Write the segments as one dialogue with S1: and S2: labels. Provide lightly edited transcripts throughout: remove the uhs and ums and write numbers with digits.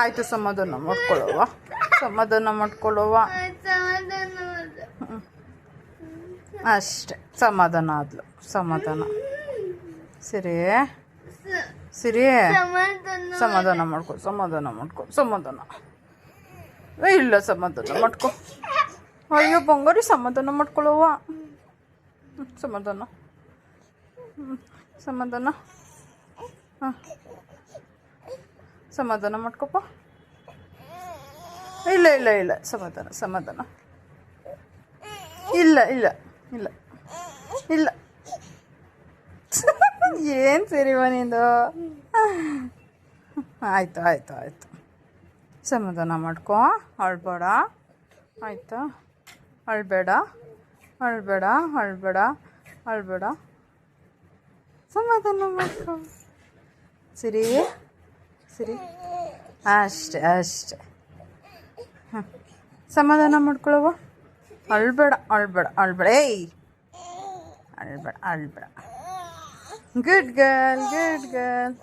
S1: ಆಯಿತು, ಸಮಾಧಾನ ಮಾಡ್ಕೊಳ್ಳುವ, ಸಮಾಧಾನ ಮಾಡ್ಕೊಳ್ಳುವ. ಅಷ್ಟೆ, ಸಮಾಧಾನ ಆದ್ಲು, ಸಮಾಧಾನ. ಸರಿ ಸರಿ, ಸಮಾಧಾನ ಮಾಡ್ಕೊ, ಸಮಾಧಾನ ಮಾಡ್ಕೊ, ಸಮಾಧಾನ. ಇಲ್ಲ, ಸಮಾಧಾನ ಮಾಡ್ಕೊ. ಅಯ್ಯೋ ಬಂಗಾರಿ, ಸಮಾಧಾನ ಮಾಡ್ಕೊಳ್ಳುವ. ಸಮಾಧಾನ, ಸಮಾಧಾನ. ಹಾಂ, ಸಮಾಧಾನ ಮಾಡ್ಕೊಪ್ಪ. ಇಲ್ಲ ಇಲ್ಲ ಇಲ್ಲ, ಸಮಾಧಾನ, ಸಮಾಧಾನ. ಇಲ್ಲ ಇಲ್ಲ ಇಲ್ಲ ಇಲ್ಲ. ಏನು ಸರಿವ ನಿಂದು? ಆಯಿತು ಆಯಿತು ಆಯಿತು, ಸಮಾಧಾನ ಮಾಡ್ಕೊ, ಅಳ್ಬೇಡ ಆಯಿತಾ? ಅಳ್ಬೇಡ ಅಳ್ಬೇಡ ಅಳ್ಬೇಡ ಅಳ್ಬೇಡ, ಸಮಾಧಾನ ಮಾಡ್ಕೊ. ಸರಿ ಸರಿ, ಅಷ್ಟೆ ಅಷ್ಟೆ. ಹಾಂ, ಸಮಾಧಾನ ಮಾಡ್ಕೊಳ್ಳವ. ಅಳ್ಬೇಡ ಅಳ್ಬೇಡ ಅಳ್ಬೇಡ, ಏಯ್ ಅಳ್ಬೇಡ ಅಳ್ಬೇಡ. Good girl, good girl.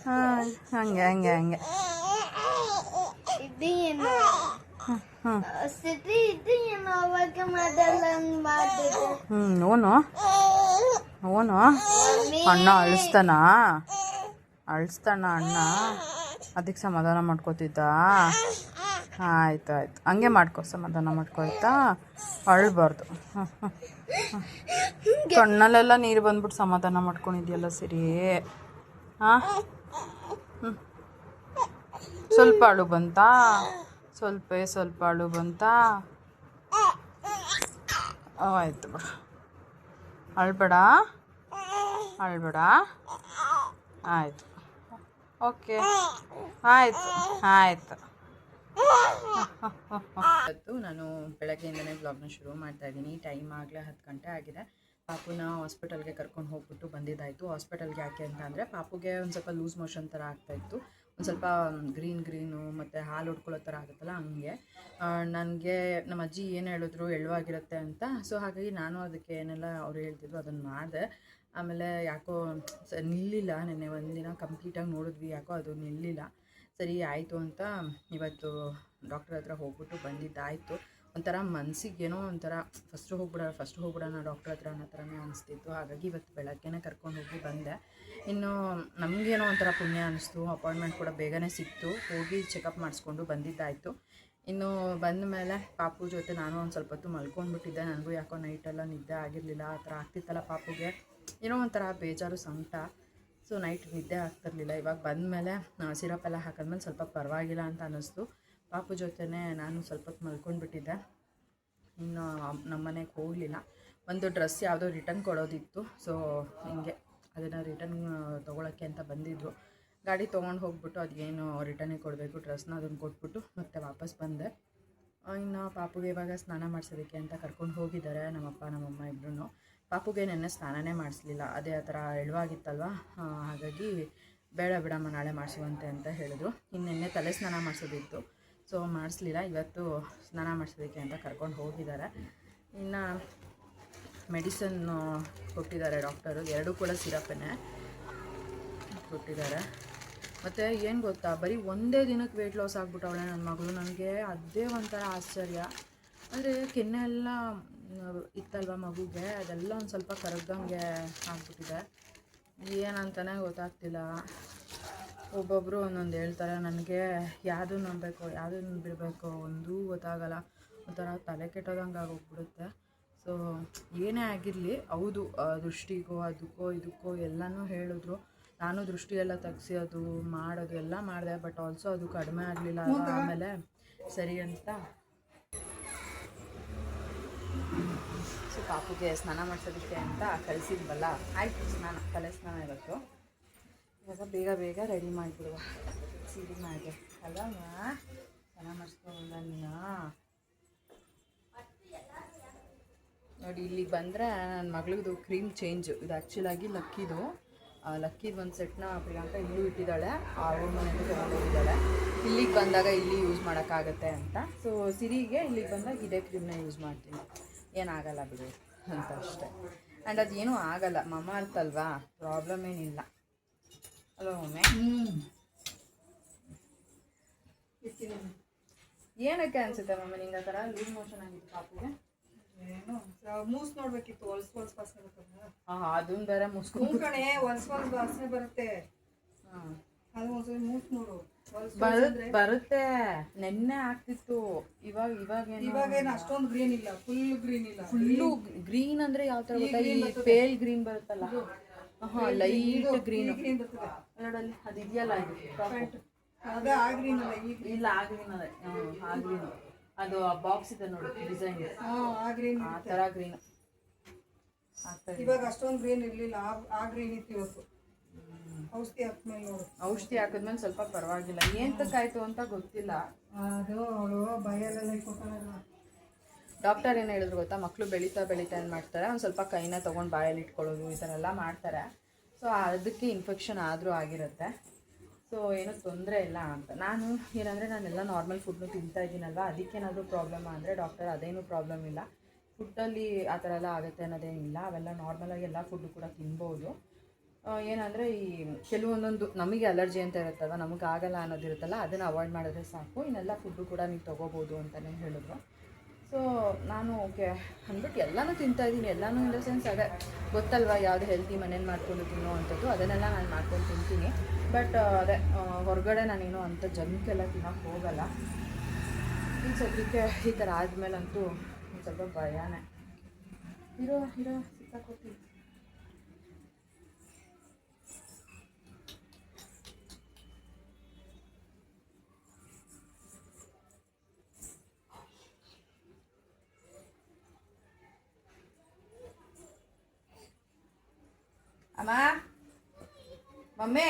S1: ಹಾಂ, ಹಂಗೆ ಹಂಗೆ ಹಂಗೆ. ಓನು ಓನು ಅಣ್ಣ ಅಳಿಸ್ತಾನ ಅಣ್ಣ, ಅದಕ್ಕೆ ಸಮಾಧಾನ ಮಾಡ್ಕೋತಿದ್ದ. ಆಯ್ತು ಆಯ್ತು, ಹಂಗೆ ಮಾಡ್ಕೊ, ಸಮಾಧಾನ ಮಾಡ್ಕೊ ಆಯ್ತಾ? ಅಳ್ಬಾರ್ದು. ಕಣ್ಣಲ್ಲೆಲ್ಲ ನೀರು ಬಂದ್ಬಿಟ್ಟು ಸಮಾಧಾನ ಮಾಡ್ಕೊಂಡಿದ್ಯಲ್ಲ. ಸರಿ, ಹಾಂ, ಸ್ವಲ್ಪ ಅಳು ಬಂತಾ? ಸ್ವಲ್ಪ ಅಳು ಬಂತಾ? ಆಯಿತು ಬಿಡು, ಅಳ್ಬೇಡ ಅಳ್ಬೇಡ. ಆಯಿತು, ಓಕೆ, ಆಯಿತು ಆಯಿತು. ಇವತ್ತು ನಾನು ಬೆಳಗ್ಗೆಯಿಂದನೇ ಬ್ಲಾಗ್ನ ಶುರು ಮಾಡ್ತಾಯಿದ್ದೀನಿ. ಟೈಮ್ ಆಗಲೇ 10 ಗಂಟೆ ಆಗಿದೆ. ಪಾಪುನ ಹಾಸ್ಪಿಟಲ್ಗೆ ಕರ್ಕೊಂಡು ಹೋಗ್ಬಿಟ್ಟು ಬಂದಿದ್ದಾಯಿತು. ಹಾಸ್ಪಿಟಲ್ಗೆ ಯಾಕೆ ಅಂತ ಅಂದರೆ, ಪಾಪುಗೆ ಒಂದು ಸ್ವಲ್ಪ ಲೂಸ್ ಮೋಷನ್ ಥರ ಆಗ್ತಾಯಿತ್ತು. ಒಂದು ಸ್ವಲ್ಪ ಗ್ರೀನು ಮತ್ತು ಹಾಲು ಹೊಡ್ಕೊಳ್ಳೋ ಥರ ಆಗುತ್ತಲ್ಲ, ಹಂಗೆ. ನನಗೆ ನಮ್ಮ ಅಜ್ಜಿ ಏನು ಹೇಳಿದ್ರು, ಎಳ್ವಾಗಿರುತ್ತೆ ಅಂತ. ಸೊ ಹಾಗಾಗಿ ನಾನು ಅದಕ್ಕೆ ಏನೆಲ್ಲ ಅವ್ರು ಹೇಳ್ತಿದ್ರು ಅದನ್ನು ಮಾಡಿದೆ. ಆಮೇಲೆ ಯಾಕೋ ನಿಲ್ಲಿಲ್ಲ. ನೆನ್ನೆ ಒಂದಿನ ಕಂಪ್ಲೀಟಾಗಿ ನೋಡಿದ್ವಿ, ಯಾಕೋ ಅದು ನಿಲ್ಲಿಲ್ಲ. ಸರಿ ಆಯಿತು ಅಂತ ಇವತ್ತು ಡಾಕ್ಟ್ರ್ ಹತ್ರ ಹೋಗ್ಬಿಟ್ಟು ಬಂದಿದ್ದಾಯಿತು. ಒಂಥರ ಮನಸ್ಸಿಗೇನೋ ಒಂಥರ ಫಸ್ಟು ಹೋಗ್ಬಿಡೋಣ ಡಾಕ್ಟ್ರ್ ಹತ್ರ ಅನ್ನೋ ಥರನೇ ಅನಿಸ್ತಿತ್ತು. ಹಾಗಾಗಿ ಇವತ್ತು ಬೆಳಗ್ಗೆನೇ ಕರ್ಕೊಂಡು ಹೋಗಿ ಬಂದೆ. ಇನ್ನು ನಮಗೇನೋ ಒಂಥರ ಪುಣ್ಯ ಅನ್ನಿಸ್ತು, ಅಪಾಯಿಂಟ್ಮೆಂಟ್ ಕೂಡ ಬೇಗನೆ ಸಿಕ್ತು. ಹೋಗಿ ಚೆಕಪ್ ಮಾಡಿಸ್ಕೊಂಡು ಬಂದಿದ್ದಾಯಿತು. ಇನ್ನು ಬಂದ ಮೇಲೆ ಪಾಪು ಜೊತೆ ನಾನು ಒಂದು ಸ್ವಲ್ಪ ಹೊತ್ತು ಮಲ್ಕೊಂಡ್ಬಿಟ್ಟಿದ್ದೆ. ನನಗೂ ಯಾಕೋ ನೈಟೆಲ್ಲ ನಿದ್ದೆ ಆಗಿರಲಿಲ್ಲ. ಆ ಥರ ಆಗ್ತಿತ್ತಲ್ಲ ಪಾಪುಗೆ, ಏನೋ ಒಂಥರ ಬೇಜಾರು, ಸಂಕಟ. ಸೊ ನೈಟ್ ನಿದ್ದೆ ಆಗ್ತಿರ್ಲಿಲ್ಲ. ಇವಾಗ ಬಂದಮೇಲೆ ಸಿರಪ್ ಎಲ್ಲ ಹಾಕಿದ್ಮೇಲೆ ಸ್ವಲ್ಪ ಪರವಾಗಿಲ್ಲ ಅಂತ ಅನ್ನಿಸ್ತು. ಪಾಪು ಜೊತೆನೇ ನಾನು ಸ್ವಲ್ಪ ಹೊತ್ತು ಮಲ್ಕೊಂಡ್ಬಿಟ್ಟಿದ್ದೆ. ಇನ್ನು ನಮ್ಮ ಮನೆಗೆ ಹೋಗಲಿಲ್ಲ. ಒಂದು ಡ್ರೆಸ್ ಯಾವುದೋ ರಿಟರ್ನ್ ಕೊಡೋದಿತ್ತು. ಸೊ ಹಿಂಗೆ ಅದನ್ನು ರಿಟರ್ನ್ ತೊಗೊಳಕ್ಕೆ ಅಂತ ಬಂದಿದ್ದರು. ಗಾಡಿ ತೊಗೊಂಡು ಹೋಗ್ಬಿಟ್ಟು ಅದೇನು ರಿಟರ್ನಿಗೆ ಕೊಡಬೇಕು ಡ್ರೆಸ್ನ, ಅದನ್ನು ಕೊಟ್ಬಿಟ್ಟು ಮತ್ತೆ ವಾಪಸ್ ಬಂದೆ. ಇನ್ನು ಪಾಪುಗೆ ಇವಾಗ ಸ್ನಾನ ಮಾಡಿಸೋದಕ್ಕೆ ಅಂತ ಕರ್ಕೊಂಡು ಹೋಗಿದ್ದಾರೆ ನಮ್ಮಪ್ಪ ನಮ್ಮಮ್ಮ ಇಬ್ಬರೂ. ಪಾಪುಗೆ ನೆನ್ನೆ ಸ್ನಾನನೇ ಮಾಡಿಸ್ಲಿಲ್ಲ. ಅದೇ ಆ ಥರ ಎಳವಾಗಿತ್ತಲ್ವ, ಹಾಗಾಗಿ ಬೇಡ ಬಿಡಮ್ಮ ನಾಳೆ ಮಾಡಿಸುವಂತೆ ಅಂತ ಹೇಳಿದ್ರು. ಇನ್ನು ನೆನ್ನೆ ತಲೆ ಸ್ನಾನ ಮಾಡಿಸೋದಿತ್ತು, ಸೊ ಮಾಡಿಸ್ಲಿಲ್ಲ. ಇವತ್ತು ಸ್ನಾನ ಮಾಡಿಸೋದಕ್ಕೆ ಅಂತ ಕರ್ಕೊಂಡು ಹೋಗಿದ್ದಾರೆ. ಇನ್ನು ಮೆಡಿಸನ್ ಕೊಟ್ಟಿದ್ದಾರೆ ಡಾಕ್ಟರು, ಎರಡೂ ಕೂಡ ಸಿರಪ್ಪನ್ನೇ ಕೊಟ್ಟಿದ್ದಾರೆ. ಮತ್ತು ಏನು ಗೊತ್ತಾ, ಬರೀ ಒಂದೇ ದಿನಕ್ಕೆ ವೆಯ್ಟ್ ಲಾಸ್ ಆಗಿಬಿಟ್ಟವಳೆ ನನ್ನ ಮಗಳು. ನನಗೆ ಅದೇ ಒಂಥರ ಆಶ್ಚರ್ಯ. ಅಂದರೆ ಕೆನ್ನೆ ಎಲ್ಲ ಇತ್ತಲ್ವ ಮಗುಗೆ, ಅದೆಲ್ಲ ಒಂದು ಸ್ವಲ್ಪ ಕರಗ್ದಂಗೆ ಆಗ್ಬಿಟ್ಟಿದೆ. ಏನಂತಲೇ ಗೊತ್ತಾಗ್ತಿಲ್ಲ. ಒಬ್ಬೊಬ್ಬರು ಒಂದೊಂದು ಹೇಳ್ತಾರೆ. ನನಗೆ ಯಾವುದನ್ನು ನಂಬಬೇಕು ಯಾವುದನ್ನು ಬಿಡಬೇಕು ಒಂದೂ ಗೊತ್ತಾಗಲ್ಲ. ಒಂಥರ ತಲೆ ಕೆಟ್ಟೋದಂಗೆ ಆಗೋಗ್ಬಿಡುತ್ತೆ. ಸೊ ಏನೇ ಆಗಿರಲಿ, ಹೌದು ದೃಷ್ಟಿಗೋ ಅದಕ್ಕೋ ಇದಕ್ಕೋ ಎಲ್ಲನೂ ಹೇಳಿದ್ರು. ನಾನು ದೃಷ್ಟಿ ಎಲ್ಲ ತೆಗ್ಸಿ ಅದು ಮಾಡೋದು ಎಲ್ಲ ಮಾಡಿದೆ. ಬಟ್ ಆಲ್ಸೋ ಅದು ಕಡಿಮೆ ಆಗಲಿಲ್ಲ. ಆಮೇಲೆ ಸರಿ ಅಂತ ಸೊ ಪಾಪುಗೆ ಸ್ನಾನ ಮಾಡಿಸೋದಕ್ಕೆ ಅಂತ ಕಳಿಸಿದ್ವಲ್ಲ, ಆಯಿತು ಸ್ನಾನ, ತಲೆ ಸ್ನಾನ ಇವತ್ತು. ಇವಾಗ ಬೇಗ ಬೇಗ ರೆಡಿ ಮಾಡಿಬಿಡುವ ಸೀರೆ ಮಾಡಿ ಅಲ್ಲಮ್ಮ. ಸ್ನಾನ ಮಾಡಿಸ್ಕೊಂಡ ನೀನು ನೋಡಿ. ಇಲ್ಲಿಗೆ ಬಂದರೆ ನನ್ನ ಮಗಳದು ಕ್ರೀಮ್ ಚೇಂಜು. ಇದು ಆ್ಯಕ್ಚುಲಾಗಿ ಲಕ್ಕಿದು ಒಂದು ಸೆಟ್ನ ಪ್ರಿಯಾಂಕಾ ಇಲ್ಲೂ ಇಟ್ಟಿದ್ದಾಳೆ, ಅವ್ರ ಮನೆಯಲ್ಲೂ ತೊಗೊಂಡೋಗಿದ್ದಾಳೆ. ಇಲ್ಲಿಗೆ ಬಂದಾಗ ಇಲ್ಲಿ ಯೂಸ್ ಮಾಡೋಕ್ಕಾಗತ್ತೆ ಅಂತ. ಸೊ ಸಿರಿಗೆ ಇಲ್ಲಿಗೆ ಬಂದಾಗ ಇದೇ ಕ್ರೀಮ್ನ ಯೂಸ್ ಮಾಡ್ತೀನಿ, ಏನಾಗಲ್ಲ ಬಿಡು ಅಂತ ಅಷ್ಟೇ. ಆ್ಯಂಡ್ ಅದೇನೂ ಆಗಲ್ಲ, ಮಮ್ಮ ಅರ್ಥಲ್ವಾ, ಪ್ರಾಬ್ಲಮ್ ಏನಿಲ್ಲ ಅಲ್ವ ಒಮ್ಮೆ. ಏನಕ್ಕೆ ಅನ್ಸುತ್ತೆ ಮಮ್ಮಿ ನಿಂಗೆ ಆ ಥರ ಲೂಸ್ ಮೋಷನ್ ಆಗಿತ್ತು ಪಾಪುಗೆ?
S2: ಏನು ಮೂಸ್ ನೋಡ್ಬೇಕಿತ್ತು, ಹೊಲ್ಸ್ ವಾಸನೆ ಬರ್ತದೆ.
S1: ಅದನ್ನ ಬೇರೆ ಮುಸ್ಕೊಂಡು
S2: ಕಣೆ ಹೊಲ್ಸ್ ವಾಸನೆ ಬರುತ್ತೆ. ಅದು ಒಂದ್ಸಲ ಮೂಸ್ ನೋಡು.
S1: ಬರುತ್ತೆ, ನೆನ್ನೆ ಆಗ್ತಿತ್ತು.
S2: ಇವಾಗೇನು ಅಷ್ಟೊಂದು ಗ್ರೀನ್ ಇಲ್ಲ,
S1: ಫುಲ್ಲು ಗ್ರೀನ್ ಅಂದ್ರೆ ಯಾವ ತರ ಗೊತ್ತಾ? ಈ ಪೇಲ್ ಗ್ರೀನ್ ಬರುತ್ತಲ್ಲ, ಲೈಟ್ ಗ್ರೀನ್ ನೋಡಲ್ಲಿ ಅದು ಇದೆಯಲ್ಲ, ಇಲ್ಲ ಆ ಗ್ರೀನ್ ಅದೇ, ಆ ಗ್ರೀನ್ ಅದು ಬಾಕ್ಸ್ ಇದೆ ನೋಡಿ ಡಿಸೈನ್, ಆ ತರ ಗ್ರೀನ್.
S2: ಇವಾಗ ಅಷ್ಟೊಂದು ಗ್ರೀನ್ ಇರ್ಲಿಲ್ಲ, ಆ ಗ್ರೀನ್ ಇತ್ತು ಇವತ್ತು.
S1: ಔಷಧಿ ಹಾಕಿದ್ಮೇಲೆ ಸ್ವಲ್ಪ ಪರವಾಗಿಲ್ಲ. ಏಂತಕ್ಕಾಯ್ತು ಅಂತ ಗೊತ್ತಿಲ್ಲ.
S2: ಅದು ಅವಳು ಬಯಲೆಲ್ಲ
S1: ಡಾಕ್ಟರ್ ಏನು ಹೇಳಿದ್ರು ಗೊತ್ತಾ? ಮಕ್ಕಳು ಬೆಳೀತಾ ಏನು ಮಾಡ್ತಾರೆ, ಒಂದು ಸ್ವಲ್ಪ ಕೈನ ತೊಗೊಂಡು ಬಾಯಲ್ಲಿ ಇಟ್ಕೊಳ್ಳೋದು ಈ ಥರ ಎಲ್ಲ ಮಾಡ್ತಾರೆ. ಸೊ ಅದಕ್ಕೆ ಇನ್ಫೆಕ್ಷನ್ ಆದರೂ ಆಗಿರುತ್ತೆ. ಸೊ ಏನೂ ತೊಂದರೆ ಇಲ್ಲ ಅಂತ. ನಾನು ಏನಂದರೆ ನಾನೆಲ್ಲ ನಾರ್ಮಲ್ ಫುಡ್ನು ತಿಂತಾ ಇದ್ದೀನಲ್ವ, ಅದಕ್ಕೇನಾದರೂ ಪ್ರಾಬ್ಲಮ್ ಅಂದರೆ ಡಾಕ್ಟರ್ ಅದೇನೂ ಪ್ರಾಬ್ಲಮ್ ಇಲ್ಲ, ಫುಡ್ಡಲ್ಲಿ ಆ ಥರ ಎಲ್ಲ ಆಗುತ್ತೆ ಅನ್ನೋದೇನಿಲ್ಲ, ಅವೆಲ್ಲ ನಾರ್ಮಲಾಗಿ ಎಲ್ಲ ಫುಡ್ಡು ಕೂಡ ತಿನ್ಬೋದು. ಏನಂದರೆ ಈ ಕೆಲವೊಂದೊಂದು ನಮಗೆ ಅಲರ್ಜಿ ಅಂತ ಇರುತ್ತಲ್ವ, ನಮಗೆ ಆಗಲ್ಲ ಅನ್ನೋದಿರುತ್ತಲ್ಲ, ಅದನ್ನು ಅವಾಯ್ಡ್ ಮಾಡಿದ್ರೆ ಸಾಕು, ಇನ್ನೆಲ್ಲ ಫುಡ್ಡು ಕೂಡ ನೀವು ತೊಗೋಬೋದು ಅಂತಲೇ ಹೇಳಿದ್ರು. ಸೊ ನಾನು ಓಕೆ ಅಂದ್ಬಿಟ್ಟು ಎಲ್ಲನೂ ತಿಂತಾಯಿದ್ದೀನಿ. ಎಲ್ಲನೂ ಇನ್ ದ ಸೆನ್ಸ್ ಅದೇ ಗೊತ್ತಲ್ವ, ಯಾವುದು ಹೆಲ್ತಿ ಮನೇಲಿ ಮಾಡ್ಕೊಂಡು ತಿನ್ನೋ ಅಂಥದ್ದು, ಅದನ್ನೆಲ್ಲ ನಾನು ಮಾಡ್ಕೊಂಡು ತಿಂತೀನಿ. ಬಟ್ ಅದೇ ಹೊರಗಡೆ ನಾನೇನು ಅಂಥ ಜಂಕೆಲ್ಲ ತಿನ್ನೋಕ್ಕೆ ಹೋಗಲ್ಲ. ಈ ಸದ್ಯಕ್ಕೆ ಈ ಥರ ಆದಮೇಲಂತೂ ಒಂದು ಸ್ವಲ್ಪ ಭಯನೇ. ಇರೋ ಸಿಕ್ಕಾಕೊಡ್ತೀನಿ. ಅಮ್ಮ, ಮಮ್ಮಿ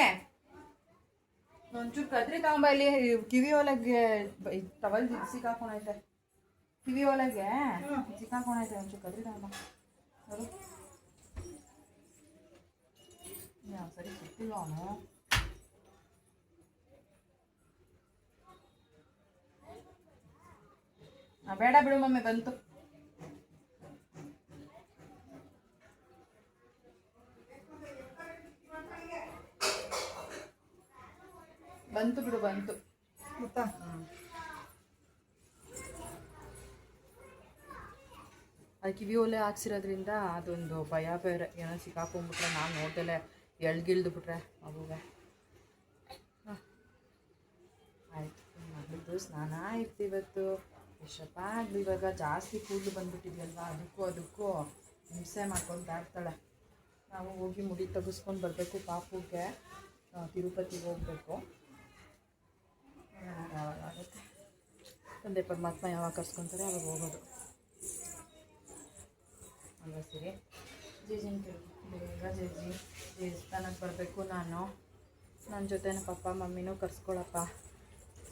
S1: ಒಂಚೂರು ಕದ್ರಿ ತಗೊಂಬ. ಇಲ್ಲಿ ಕಿವಿ ಒಳಗೆ ಟವಲ್ ಸಿಕ್ಕಾಕೊಂಡೈತೆ, ಕಿವಿ ಒಳಗೆ ಸಿಕ್ಕಾಕೊಂಡೈತೆ, ಒಂಚೂರು ಕದ್ರಿ ತಗೊಂಬ. ಅವರು ಸರಿ ಸಿಕ್ಕಿಲ್ಲ ಅವನು. ಬೇಡ ಬಿಡು ಮಮ್ಮಿ, ಬಂತು. ಬಿಡು ಬಂತು. ಅದು ಕಿವಿ ಒಲೆ ಹಾಕ್ಸಿರೋದ್ರಿಂದ ಅದೊಂದು ಭಯ ಬೇರೆ, ಏನೋ ಸಿಕ್ಕಾಕೊಂಡ್ಬಿಟ್ರೆ ನಾನು ನೋಡ್ದಲೆ ಎಳ್ಗಿಳ್ದು ಬಿಟ್ರೆ ಮಗುಗೆ. ಆಯಿತು, ಮಗಳದ್ದು ಸ್ನಾನ ಆಯ್ತು ಇವತ್ತು. ಎಷ್ಟಪ್ಪ ಆಗಲಿ, ಇವಾಗ ಜಾಸ್ತಿ ಕೂದಲು ಬಂದ್ಬಿಟ್ಟಿದ್ಯಲ್ವ, ಅದಕ್ಕೂ ಹಿಂಸೆ ಮಾಡ್ಕೊತಾ ಇರ್ತಾಳೆ. ನಾವು ಹೋಗಿ ಮುಡಿ ತೆಗೆಸ್ಕೊಂಡು ಬರಬೇಕು. ಪಾಪುಗೆ ತಿರುಪತಿಗೆ ಹೋಗಬೇಕು. ಆಗುತ್ತೆ ತಂದೆ ಪರಮಾತ್ಮ ಯಾವಾಗ ಕರ್ಸ್ಕೊತಾರೆ ಅವಾಗ ಹೋಗೋದು ಅಲ್ವಾ? ಸರಿ ಜೇಜಿನ ಬೇಗ ದೇವಸ್ಥಾನಕ್ಕೆ ಬರಬೇಕು. ನಾನು ನನ್ನ ಜೊತೆ ನಮ್ಮ ಪಪ್ಪ ಮಮ್ಮಿನೂ ಕರ್ಸ್ಕೊಳಪ್ಪ,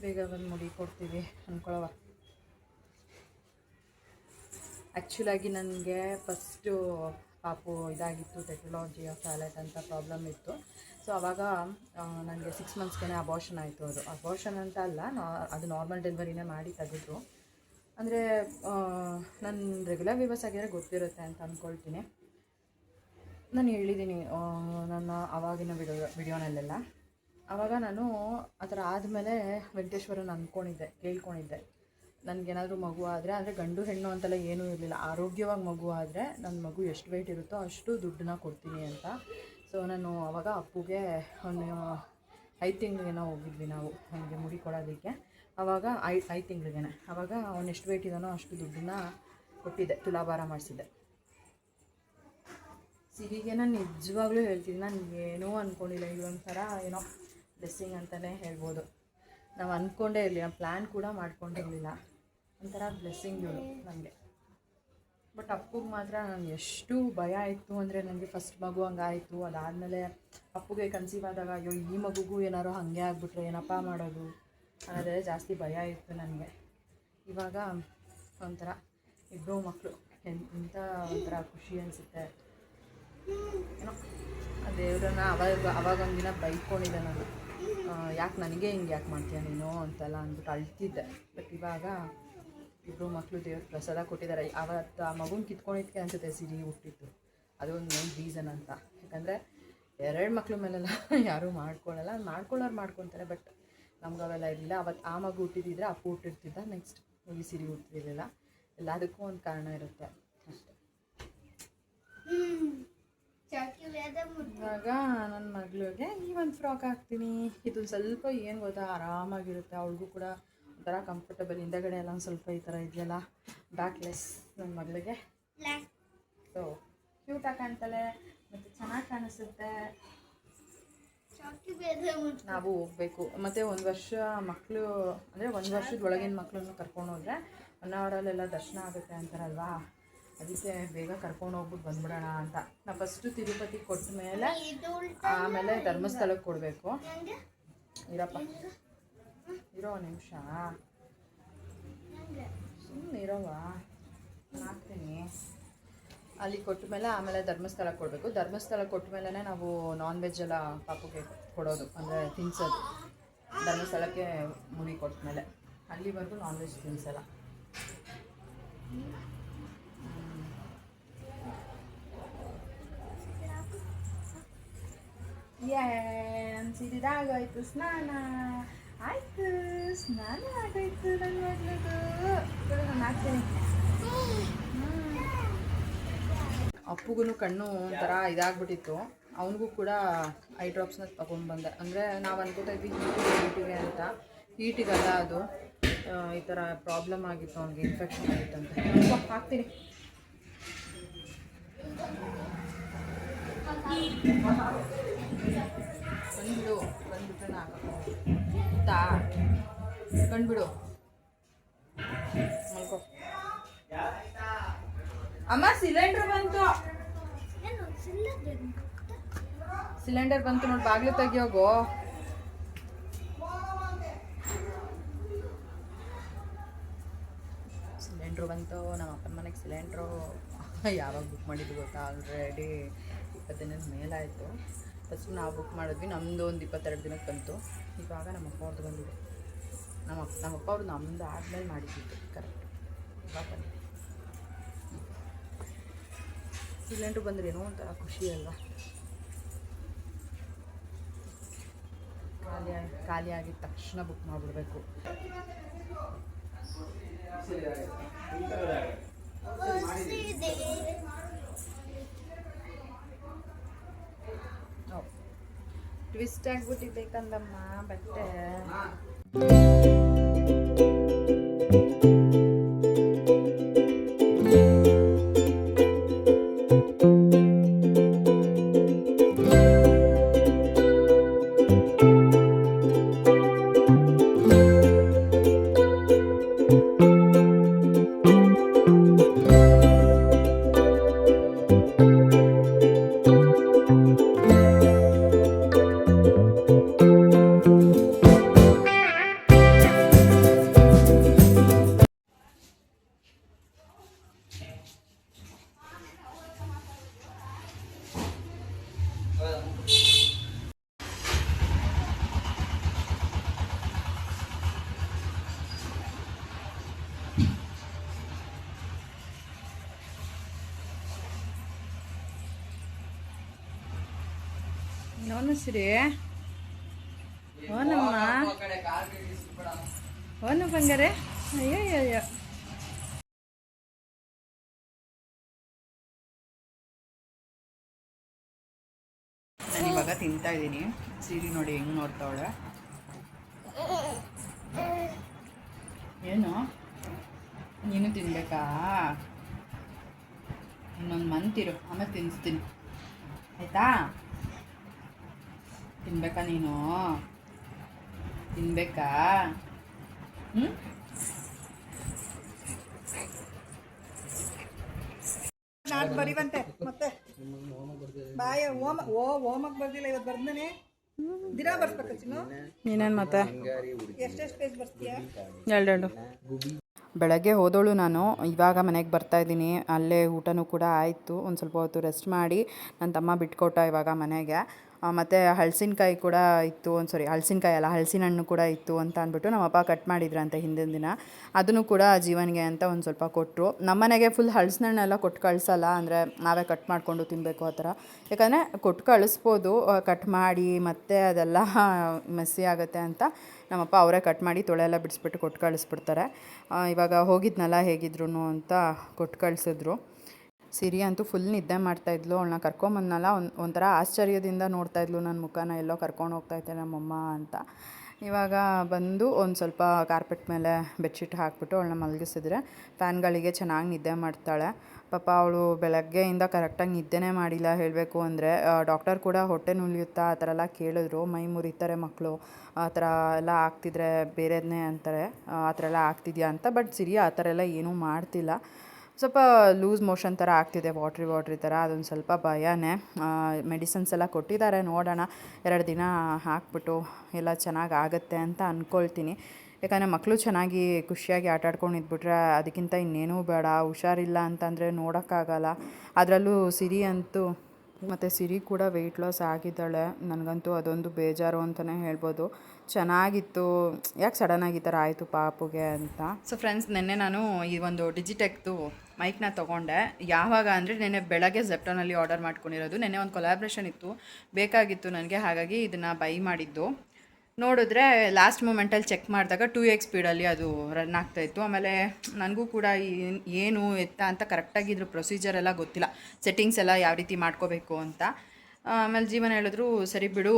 S1: ಬೇಗ ಬಂದು ಮುಡಿ ಕೊಡ್ತೀವಿ ಅಂದ್ಕೊಳವ. ಆ್ಯಕ್ಚುಲಾಗಿ ನನಗೆ ಫಸ್ಟು ಪಾಪು ಇದಾಗಿತ್ತು, ಟೆಕ್ನಾಲಜಿ ಆಫ್ ಪ್ಯಾಲೆಟ್ ಅಂತ ಪ್ರಾಬ್ಲಮ್ ಇತ್ತು. ಸೊ ಆವಾಗ ನನಗೆ 6 ಮಂತ್ಸ್ಗೆ ಅಬಾರ್ಷನ್ ಆಯಿತು. ಅದು ಅಬಾರ್ಷನ್ ಅಂತ ಅಲ್ಲ, ಅದು ನಾರ್ಮಲ್ ಡೆಲಿವರಿನೇ ಮಾಡಿ ತೆಗೆದ್ರು. ಅಂದರೆ ನನ್ನ ರೆಗ್ಯುಲರ್ ವಿವರ್ಸ್ ಆಗಿದ್ರೆ ಗೊತ್ತಿರುತ್ತೆ ಅಂತ ಅಂದ್ಕೊಳ್ತೀನಿ. ನಾನು ಹೇಳಿದ್ದೀನಿ ನನ್ನ ಆವಾಗಿನ ವಿಡಿಯೋನಲ್ಲೆಲ್ಲ. ಆವಾಗ ನಾನು ಆ ಥರ ಆದಮೇಲೆ ವೆಂಕಟೇಶ್ವರನ ಕೇಳ್ಕೊಂಡಿದ್ದೆ ನನಗೇನಾದರೂ ಮಗು ಆದರೆ, ಅಂದರೆ ಗಂಡು ಹೆಣ್ಣು ಅಂತೆಲ್ಲ ಏನೂ ಇರಲಿಲ್ಲ, ಆರೋಗ್ಯವಾಗಿ ಮಗು ಆದರೆ ನನ್ನ ಮಗು ಎಷ್ಟು ವೆಯ್ಟ್ ಇರುತ್ತೋ ಅಷ್ಟು ದುಡ್ಡನ್ನ ಕೊಡ್ತೀನಿ ಅಂತ. ಸೊ ನಾನು ಆವಾಗ ಅಪ್ಪುಗೆ ಒಂದು 5 ತಿಂಗಳಿಗೇನೋ ಹೋಗಿದ್ವಿ ನಾವು ನನಗೆ ಮುಡಿ ಕೊಡೋದಕ್ಕೆ. ಆವಾಗ 5 ತಿಂಗಳಿಗೇನೆ ಆವಾಗ ಅವನು ಎಷ್ಟು ವೆಯ್ಟ್ ಇದ್ದಾನೋ ಅಷ್ಟು ದುಡ್ಡನ್ನ ಕೊಟ್ಟಿದ್ದೆ, ತುಲಾಭಾರ ಮಾಡಿಸಿದ್ದೆ. ಸಿರಿಗೆ ನಾನು ನಿಜವಾಗ್ಲೂ ಹೇಳ್ತೀನಿ, ನಾನು ಏನೂ ಅಂದ್ಕೊಂಡಿಲ್ಲ, ಇದೊಂಥರ ಏನೋ ಬ್ಲೆಸ್ಸಿಂಗ್ ಅಂತಲೇ ಹೇಳ್ಬೋದು. ನಾವು ಅಂದ್ಕೊಂಡೇ ಇರಲಿಲ್ಲ, ಪ್ಲ್ಯಾನ್ ಕೂಡ ಮಾಡ್ಕೊಂಡಿರಲಿಲ್ಲ, ಒಂಥರ ಬ್ಲೆಸ್ಸಿಂಗ್ ಇವಳು ನನಗೆ. ಬಟ್ ಅಪ್ಪುಗೆ ಮಾತ್ರ ನನಗೆ ಎಷ್ಟು ಭಯ ಇತ್ತು ಅಂದರೆ, ನನಗೆ ಫಸ್ಟ್ ಮಗು ಹಂಗಾಯಿತು, ಅದಾದಮೇಲೆ ಅಪ್ಪುಗೆ ಕನ್ಸೀವ್ ಆದಾಗ ಅಯ್ಯೋ ಈ ಮಗುಗೂ ಏನಾರೋ ಹಾಗೆ ಆಗಿಬಿಟ್ರೆ ಏನಪ್ಪ ಮಾಡೋದು ಅನ್ನೋದೇ ಜಾಸ್ತಿ ಭಯ ಇತ್ತು ನನಗೆ. ಇವಾಗ ಒಂಥರ ಇಬ್ಬರು ಮಕ್ಕಳು ಇಂಥ ಒಂಥರ ಖುಷಿ ಅನಿಸುತ್ತೆ ಏನೋ. ದೇವ್ರನ್ನ ಅವಾಗೊಂದಿನ ಬೈಕೊಂಡಿದ್ದೆ ನಾನು, ಯಾಕೆ ನನಗೆ ಹಿಂಗೆ ಯಾಕೆ ಮಾಡ್ತೀಯ ನೀನು ಅಂತೆಲ್ಲ ಅಂದ್ಬಿಟ್ಟು ಅಳ್ತಿದ್ದೆ. ಬಟ್ ಇವಾಗ ಇಬ್ಬರು ಮಕ್ಕಳು ದೇವ್ರ ಪ್ರಸಾದ ಕೊಟ್ಟಿದ್ದಾರೆ. ಅವತ್ತು ಆ ಮಗುನ ಕಿತ್ಕೊಂಡಿದ್ದಕ್ಕೆ ಅನಿಸುತ್ತೆ ಸಿರಿ ಹುಟ್ಟಿತ್ತು, ಅದು ಒಂದು ಮೇನ್ ರೀಸನ್ ಅಂತ. ಯಾಕಂದರೆ 2 ಮಕ್ಳ ಮೇಲೆಲ್ಲ ಯಾರೂ ಮಾಡ್ಕೊಳ್ಳೋರು ಮಾಡ್ಕೊತಾರೆ. ಬಟ್ ನಮ್ಗೆ ಅವೆಲ್ಲ ಇರಲಿಲ್ಲ. ಅವತ್ತು ಆ ಮಗು ಹುಟ್ಟಿದ್ರೆ ಅಪ್ಪು ಹುಟ್ಟಿರ್ತಿದ್ದ, ನೆಕ್ಸ್ಟ್ ಈ ಸಿರಿ ಹುಟ್ಟಿರಲಿಲ್ಲ. ಎಲ್ಲದಕ್ಕೂ ಒಂದು ಕಾರಣ ಇರುತ್ತೆ ಅಷ್ಟೇ. ಇವಾಗ ನನ್ನ ಮಗಳಿಗೆ ಈ ಒಂದು ಫ್ರಾಕ್ ಹಾಕ್ತೀನಿ. ಇದು ಸ್ವಲ್ಪ ಏನು ಗೊತ್ತಾ, ಆರಾಮಾಗಿರುತ್ತೆ, ಅವಳಿಗೂ ಕೂಡ ಒಂಥರ ಕಂಫರ್ಟಬಲ್. ಹಿಂದಗಡೆ ಎಲ್ಲ ಒಂದು ಸ್ವಲ್ಪ ಈ ಥರ ಇದೆಯಲ್ಲ, ಬ್ಯಾಕ್ಲೆಸ್ ನನ್ನ ಮಗಳಿಗೆ. ಸೊ ಕ್ಯೂಟಾಗಿ ಕಾಣ್ತಾಳೆ ಮತ್ತು ಚೆನ್ನಾಗಿ ಕಾಣಿಸುತ್ತೆ. ನಾವು ಹೋಗಬೇಕು ಮತ್ತು ಒಂದು ವರ್ಷ ಮಕ್ಕಳು ಅಂದರೆ 1 ವರ್ಷದ ಒಳಗಿನ ಮಕ್ಕಳನ್ನು ಕರ್ಕೊಂಡು ಹೋದರೆ 1 ಅವರಲ್ಲೆಲ್ಲ ದರ್ಶನ ಆಗುತ್ತೆ ಅಂತಾರಲ್ವಾ, ಅದಕ್ಕೆ ಬೇಗ ಕರ್ಕೊಂಡು ಹೋಗ್ಬಿಟ್ಟು ಬಂದ್ಬಿಡೋಣ ಅಂತ. ನಾವು ಫಸ್ಟು ತಿರುಪತಿ ಕೊಟ್ಟ ಮೇಲೆ ಆಮೇಲೆ ಧರ್ಮಸ್ಥಳಕ್ಕೆ ಕೊಡಬೇಕು. ಇರಪ್ಪ, ಇರೋ ನಿಮಿಷ, ಸುಮ್ಮನೆ ಇರೋವ, ಹಾಕ್ತೀನಿ. ಅಲ್ಲಿ ಕೊಟ್ಟ ಮೇಲೆ ಆಮೇಲೆ ಧರ್ಮಸ್ಥಳಕ್ಕೆ ಕೊಡಬೇಕು. ಧರ್ಮಸ್ಥಳಕ್ಕೆ ಕೊಟ್ಟ ಮೇಲೆ ನಾವು ನಾನ್ ವೆಜ್ ಎಲ್ಲ ಪಾಪುಗೆ ಕೊಡೋದು, ಅಂದರೆ ತಿನ್ಸೋದು. ಧರ್ಮಸ್ಥಳಕ್ಕೆ ಮುಡಿ ಕೊಟ್ಟ ಮೇಲೆ ಅಲ್ಲಿವರೆಗೂ ನಾನ್ ವೆಜ್ ತಿನ್ಸಲ್ಲ. ಸಿರಿದಾಗೋಯ್ತು ಸ್ನಾನ, ಆಯಿತು ಸ್ನಾನ ಆಗೋಯ್ತು ನನ್ನ ಮಗಳದು. ನಾನು ಹಾಕ್ತೀನಿ. ಅಪ್ಪುಗೂ ಕಣ್ಣು ಒಂಥರ ಇದಾಗ್ಬಿಟ್ಟಿತ್ತು, ಅವನಿಗೂ ಕೂಡ ಐ ಡ್ರಾಪ್ಸ್ನ ತೊಗೊಂಡು ಬಂದೆ. ಅಂದರೆ ನಾವು ಅನ್ಕೋತಾ ಇದ್ವಿ ಹೀಟಿಗೆ ಅಂತ, ಹೀಟಿಗಲ್ಲ ಅದು, ಈ ಥರ ಪ್ರಾಬ್ಲಮ್ ಆಗಿತ್ತು, ಅವನಿಗೆ ಇನ್ಫೆಕ್ಷನ್ ಆಗಿತ್ತು ಅಂತ. ಹಾಕ್ತೀನಿ. ಬಂದ್ಬಿಡು, ಬಂದ್ಬಿಟ್ರೆ ನಾಲ್ಕಾ ಕಂಡುಬಿಡು, ಮಲ್ಕೋ. ಅಮ್ಮ ಸಿಲಿಂಡರ್ ಬಂತು, ಸಿಲಿಂಡರ್ ಬಂತು ನೋಡಿ, ಬಾಗಿಲು ತೆಗಿಯೋಗು. ಸಿಲಿಂಡ್ರು ಬಂತು. ನಮ್ಮ ಅಪ್ಪನ ಮನೆಗೆ ಸಿಲಿಂಡ್ರು ಯಾವಾಗ ಬುಕ್ ಮಾಡಿದ್ದು ಗೊತ್ತಾ, ಆಲ್ರೆಡಿ 20 ದಿನದ ಮೇಲಾಯಿತು. ಫಸ್ಟ್ ನಾವು ಬುಕ್ ಮಾಡಿದ್ವಿ, ನಮ್ಮದು ಒಂದು 22 ದಿನಕ್ಕೆ ಬಂತು. ಇವಾಗ ನಮ್ಮಪ್ಪ ಅವ್ರದ್ದು ಬಂದಿದೆ. ನಮ್ಮಪ್ಪ ಅವ್ರು ನಮ್ಮದು ಆದಮೇಲೆ ಮಾಡಿದ್ದು ಕರೆಕ್ಟ್. ಇವಾಗ ಬಂದು ಸಿಲಿಂಡ್ರು ಬಂದರೆ ಏನೋ ಒಂಥರ ಖುಷಿ ಅಲ್ವಾ. ಖಾಲಿ ಆಗಿದ ತಕ್ಷಣ ಬುಕ್ ಮಾಡಿಬಿಡ್ಬೇಕು. ಟ್ವಿಸ್ಟ್ ಆಗಿಬಿಟ್ಟಿದೆ ಕಂದಮ್ಮ ಬಟ್ಟೆ. ಅವನು ಸಿರಿ ಓನಮ್ಮ, ಓನು ಬಂಗಾರೆ. ಅಯ್ಯಯ್ಯ, ನಾನಿವಾಗ ತಿಂತಾ ಇದ್ದೀನಿ. ಸೀರೆ ನೋಡಿ ಹೆಂಗೆ ನೋಡ್ತಾವಳೆ. ಏನು ನೀನು ತಿನ್ಬೇಕಾ? ಇನ್ನೊಂದು ಮಂತಿರು, ಆಮೇಲೆ ತಿನ್ನಿಸ್ತೀನಿ ಆಯಿತಾ? ತಿನ್ಬೇಕಾ ನೀನು? ತಿನ್ಬೇಕಾ?
S2: ನಾಳೆ ಬರೀವಂತೆ ಮತ್ತೆ ಬಾಯ ಹೋಮಕ್ಕೆ ಬರ್ದಿಲ್ಲ, ಇವತ್ತು ಬರ್ದೇನೆ. ದಿನ ಬರ್ಸ್ಬೇಕು ಚಿನ್ನು.
S1: ನೀನೇನು ಮತ್ತೆ
S2: ಎಷ್ಟೆಷ್ಟು ಪೇಜ್ ಬರ್ತೀಯಾ?
S1: 2 ಬೆಳಗ್ಗೆ ಹೋದೋಳು ನಾನು, ಇವಾಗ ಮನೆಗೆ ಬರ್ತಾಯಿದ್ದೀನಿ. ಅಲ್ಲೇ ಊಟನೂ ಕೂಡ ಆಯಿತು. ಒಂದು ಸ್ವಲ್ಪ ಹೊತ್ತು ರೆಸ್ಟ್ ಮಾಡಿ ನನ್ನ ತಮ್ಮ ಬಿಟ್ಕೊಟ್ಟ ಇವಾಗ ಮನೆಗೆ. ಮತ್ತು ಹಲಸಿನಕಾಯಿ ಕೂಡ ಇತ್ತು, ಹಲಸಿನಕಾಯಿ ಅಲ್ಲ, ಹಲಸಿನ ಹಣ್ಣು ಕೂಡ ಇತ್ತು ಅಂತ ಅಂದ್ಬಿಟ್ಟು ನಮ್ಮಪ್ಪ ಕಟ್ ಮಾಡಿದ್ರಂತೆ ಹಿಂದಿನ ದಿನ. ಅದನ್ನು ಕೂಡ ಜೀವನಿಗೆ ಅಂತ ಒಂದು ಸ್ವಲ್ಪ ಕೊಟ್ಟರು. ನಮ್ಮನೆಗೆ ಫುಲ್ ಹಲಸಿನ ಹಣ್ಣೆಲ್ಲ ಕೊಟ್ಟು ಕಳಿಸಲ್ಲ, ಅಂದರೆ ನಾವೇ ಕಟ್ ಮಾಡಿಕೊಂಡು ತಿನ್ನಬೇಕು ಆ ಥರ. ಯಾಕಂದರೆ ಕೊಟ್ಟು ಕಳಿಸ್ಬೋದು, ಕಟ್ ಮಾಡಿ ಮತ್ತು ಅದೆಲ್ಲ ಮೆಸ್ಸಿ ಆಗುತ್ತೆ ಅಂತ ನಮ್ಮಪ್ಪ ಅವರೇ ಕಟ್ ಮಾಡಿ ತೊಳೆ ಎಲ್ಲ ಬಿಡಿಸ್ಬಿಟ್ಟು ಕೊಟ್ಟು ಕಳಿಸ್ಬಿಡ್ತಾರೆ. ಇವಾಗ ಹೋಗಿದ್ನಲ್ಲ ಹೇಗಿದ್ರು ಅಂತ ಕೊಟ್ಟು ಕಳಿಸಿದ್ರು. ಸಿರಿ ಅಂತೂ ಫುಲ್ ನಿದ್ದೆ ಮಾಡ್ತಾಯಿದ್ಲು. ಅವಳನ್ನ ಕರ್ಕೊಂಬಂದನಲ್ಲ ಒಂಥರ ಆಶ್ಚರ್ಯದಿಂದ ನೋಡ್ತಾಯಿದ್ಲು ನನ್ನ ಮುಖನ, ಎಲ್ಲೋ ಕರ್ಕೊಂಡು ಹೋಗ್ತಾಯಿದ್ದೆ ನಮ್ಮಮ್ಮ ಅಂತ. ಇವಾಗ ಬಂದು ಒಂದು ಸ್ವಲ್ಪ ಕಾರ್ಪೆಟ್ ಮೇಲೆ ಬೆಡ್ಶೀಟ್ ಹಾಕ್ಬಿಟ್ಟು ಅವಳನ್ನ ಮಲಗಿಸಿದ್ರೆ ಫ್ಯಾನ್ಗಳಿಗೆ ಚೆನ್ನಾಗಿ ನಿದ್ದೆ ಮಾಡ್ತಾಳೆ. ಪಾಪ ಅವಳು ಬೆಳಗ್ಗೆಯಿಂದ ಕರೆಕ್ಟಾಗಿ ನಿದ್ದೆನೇ ಮಾಡಿಲ್ಲ ಹೇಳಬೇಕು ಅಂದರೆ. ಡಾಕ್ಟರ್ ಕೂಡ ಹೊಟ್ಟೆ ನುಲಿಯುತ್ತಾ ಆ ಥರ ಎಲ್ಲ ಕೇಳಿದ್ರು. ಮೈ ಮುರಿತಾರೆ ಮಕ್ಕಳು, ಆ ಥರ ಎಲ್ಲ ಆಗ್ತಿದ್ರೆ ಬೇರೆಯದನ್ನೇ ಅಂತಾರೆ, ಆ ಥರ ಎಲ್ಲ ಆಗ್ತಿದೆಯಾ ಅಂತ. ಬಟ್ ಸಿರಿ ಆ ಥರ ಎಲ್ಲ ಏನೂ ಮಾಡ್ತಿಲ್ಲ. ಸ್ವಲ್ಪ ಲೂಸ್ ಮೋಷನ್ ಥರ ಆಗ್ತಿದೆ, ವಾಟ್ರಿ ಥರ. ಅದೊಂದು ಸ್ವಲ್ಪ ಭಯನೇ. ಮೆಡಿಸಿನ್ಸ್ ಎಲ್ಲ ಕೊಟ್ಟಿದ್ದಾರೆ, ನೋಡೋಣ 2 ದಿನ ಹಾಕ್ಬಿಟ್ಟು ಎಲ್ಲ ಚೆನ್ನಾಗಿ ಆಗುತ್ತೆ ಅಂತ ಅಂದ್ಕೊಳ್ತೀನಿ. ಯಾಕಂದರೆ ಮಕ್ಕಳು ಚೆನ್ನಾಗಿ ಖುಷಿಯಾಗಿ ಆಟಾಡ್ಕೊಂಡು ಇದ್ಬಿಟ್ರೆ ಅದಕ್ಕಿಂತ ಇನ್ನೇನೂ ಬೇಡ. ಹುಷಾರಿಲ್ಲ ಅಂತಂದರೆ ನೋಡೋಕ್ಕಾಗಲ್ಲ. ಅದರಲ್ಲೂ ಸಿರಿ ಅಂತೂ, ಮತ್ತು ಸಿರಿ ಕೂಡ ವೆಯ್ಟ್ ಲಾಸ್ ಆಗಿದ್ದಾಳೆ. ನನಗಂತೂ ಅದೊಂದು ಬೇಜಾರು ಅಂತಲೇ ಹೇಳ್ಬೋದು. ಚೆನ್ನಾಗಿತ್ತು, ಯಾಕೆ ಸಡನ್ನಾಗಿ ಈ ಥರ ಆಯಿತು ಪಾಪುಗೆ ಅಂತ. ಸೊ ಫ್ರೆಂಡ್ಸ್, ನಿನ್ನೆ ನಾನು ಈ ಒಂದು ಡಿಜಿಟೆಕ್ದು ಮೈಕ್ನ ತೊಗೊಂಡೆ. ಯಾವಾಗ ಅಂದರೆ ನೆನ್ನೆ ಬೆಳಗ್ಗೆ ಝೆಪ್ಟೋನಲ್ಲಿ ಆರ್ಡರ್ ಮಾಡ್ಕೊಂಡಿರೋದು. ನೆನ್ನೆ ಒಂದು ಕೊಲಾಬ್ರೇಷನ್ ಇತ್ತು, ಬೇಕಾಗಿತ್ತು ನನಗೆ, ಹಾಗಾಗಿ ಇದನ್ನು ಬೈ ಮಾಡಿದ್ದು. ನೋಡಿದ್ರೆ ಲಾಸ್ಟ್ ಮೂಮೆಂಟಲ್ಲಿ ಚೆಕ್ ಮಾಡಿದಾಗ 2x ಸ್ಪೀಡಲ್ಲಿ ಅದು ರನ್ ಆಗ್ತಾಯಿತ್ತು. ಆಮೇಲೆ ನನಗೂ ಕೂಡ ಏನು ಎತ್ತ ಅಂತ ಕರೆಕ್ಟಾಗಿ ಇದ್ರ ಪ್ರೊಸೀಜರ್ ಎಲ್ಲ ಗೊತ್ತಿಲ್ಲ, ಸೆಟ್ಟಿಂಗ್ಸ್ ಎಲ್ಲ ಯಾವ ರೀತಿ ಮಾಡ್ಕೋಬೇಕು ಅಂತ. ಆಮೇಲೆ ಜೀವನ ಹೇಳಿದ್ರು ಸರಿ ಬಿಡು,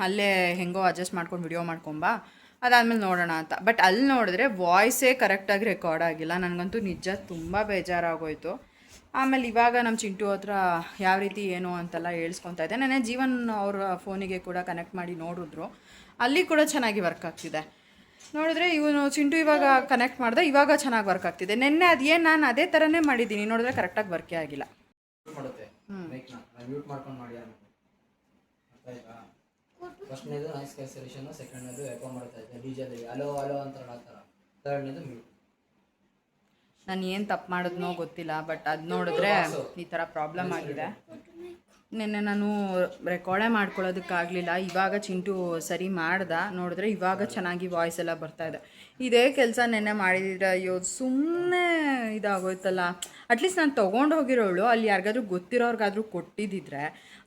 S1: ಅಲ್ಲೇ ಹೆಂಗೋ ಅಡ್ಜಸ್ಟ್ ಮಾಡ್ಕೊಂಡು ವಿಡಿಯೋ ಮಾಡ್ಕೊಂಬಾ, ಅದಾದಮೇಲೆ ನೋಡೋಣ ಅಂತ. ಬಟ್ ಅಲ್ಲಿ ನೋಡಿದ್ರೆ ವಾಯ್ಸೇ ಕರೆಕ್ಟಾಗಿ ರೆಕಾರ್ಡ್ ಆಗಿಲ್ಲ. ನನಗಂತೂ ನಿಜ ತುಂಬ ಬೇಜಾರಾಗೋಯಿತು. ಆಮೇಲೆ ಇವಾಗ ನಮ್ಮ ಚಿಂಟು ಹತ್ರ ಯಾವ ರೀತಿ ಏನು ಅಂತೆಲ್ಲ ಹೇಳ್ಸ್ಕೊತಾ ಇದ್ದೆ. ನೆನ್ನೆ ಜೀವನ್ ಅವ್ರ ಫೋನಿಗೆ ಕೂಡ ಕನೆಕ್ಟ್ ಮಾಡಿ ನೋಡಿದ್ರು, ಅಲ್ಲಿ ಕೂಡ ಚೆನ್ನಾಗಿ ವರ್ಕ್ ಆಗ್ತಿದೆ. ನೋಡಿದ್ರೆ ಇವನು ಚಿಂಟು ಇವಾಗ ಕನೆಕ್ಟ್ ಮಾಡಿದೆ, ಇವಾಗ ಚೆನ್ನಾಗಿ ವರ್ಕ್ ಆಗ್ತಿದೆ. ನೆನ್ನೆ ಅದೇನು ನಾನು ಅದೇ ಥರನೇ ಮಾಡಿದ್ದೀನಿ, ನೋಡಿದ್ರೆ ಕರೆಕ್ಟಾಗಿ ವರ್ಕೇ ಆಗಿಲ್ಲ.
S3: ಫಸ್ಟ್ನೇದು ನಾಯ್ಸ್ ಕ್ಯಾನ್ಸಲೇಷನ್, ಸೆಕೆಂಡ್ನೇದು ಎಕೋ ಮಾಡ್ತಾ ಇದ್ದೆ ಡಿಜೆಲಿ ಅಲೋ ಅಲೋ ಅಂತ ಹೇಳತ್ತಾರ, ಥರ್ಡ್ನೇದು ಮ್ಯೂಟ್.
S1: ನಾನು ಏನು ತಪ್ಪು ಮಾಡಿದ್ನೋ ಗೊತ್ತಿಲ್ಲ, ಬಟ್ ಅದು ನೋಡಿದ್ರೆ ಈ ಥರ ಪ್ರಾಬ್ಲಮ್ ಆಗಿದೆ. ನಿನ್ನೆ ನಾನು ರೆಕಾರ್ಡೇ ಮಾಡ್ಕೊಳ್ಳೋದಕ್ಕಾಗಲಿಲ್ಲ. ಇವಾಗ ಚಿಂಟು ಸರಿ ಮಾಡ್ದೆ, ನೋಡಿದ್ರೆ ಇವಾಗ ಚೆನ್ನಾಗಿ ವಾಯ್ಸ್ ಎಲ್ಲ ಬರ್ತಾಯಿದೆ. ಇದೇ ಕೆಲಸ ನೆನ್ನೆ ಮಾಡಿದ್ರೆ ಅಯ್ಯೋ ಸುಮ್ಮನೆ ಇದಾಗೋಯ್ತಲ್ಲ. ಅಟ್ಲೀಸ್ಟ್ ನಾನು ತೊಗೊಂಡು ಹೋಗಿರೋಳು ಅಲ್ಲಿ ಯಾರಿಗಾದ್ರೂ ಗೊತ್ತಿರೋರ್ಗಾದ್ರೂ ಕೊಟ್ಟಿದ್ದಿದ್ರೆ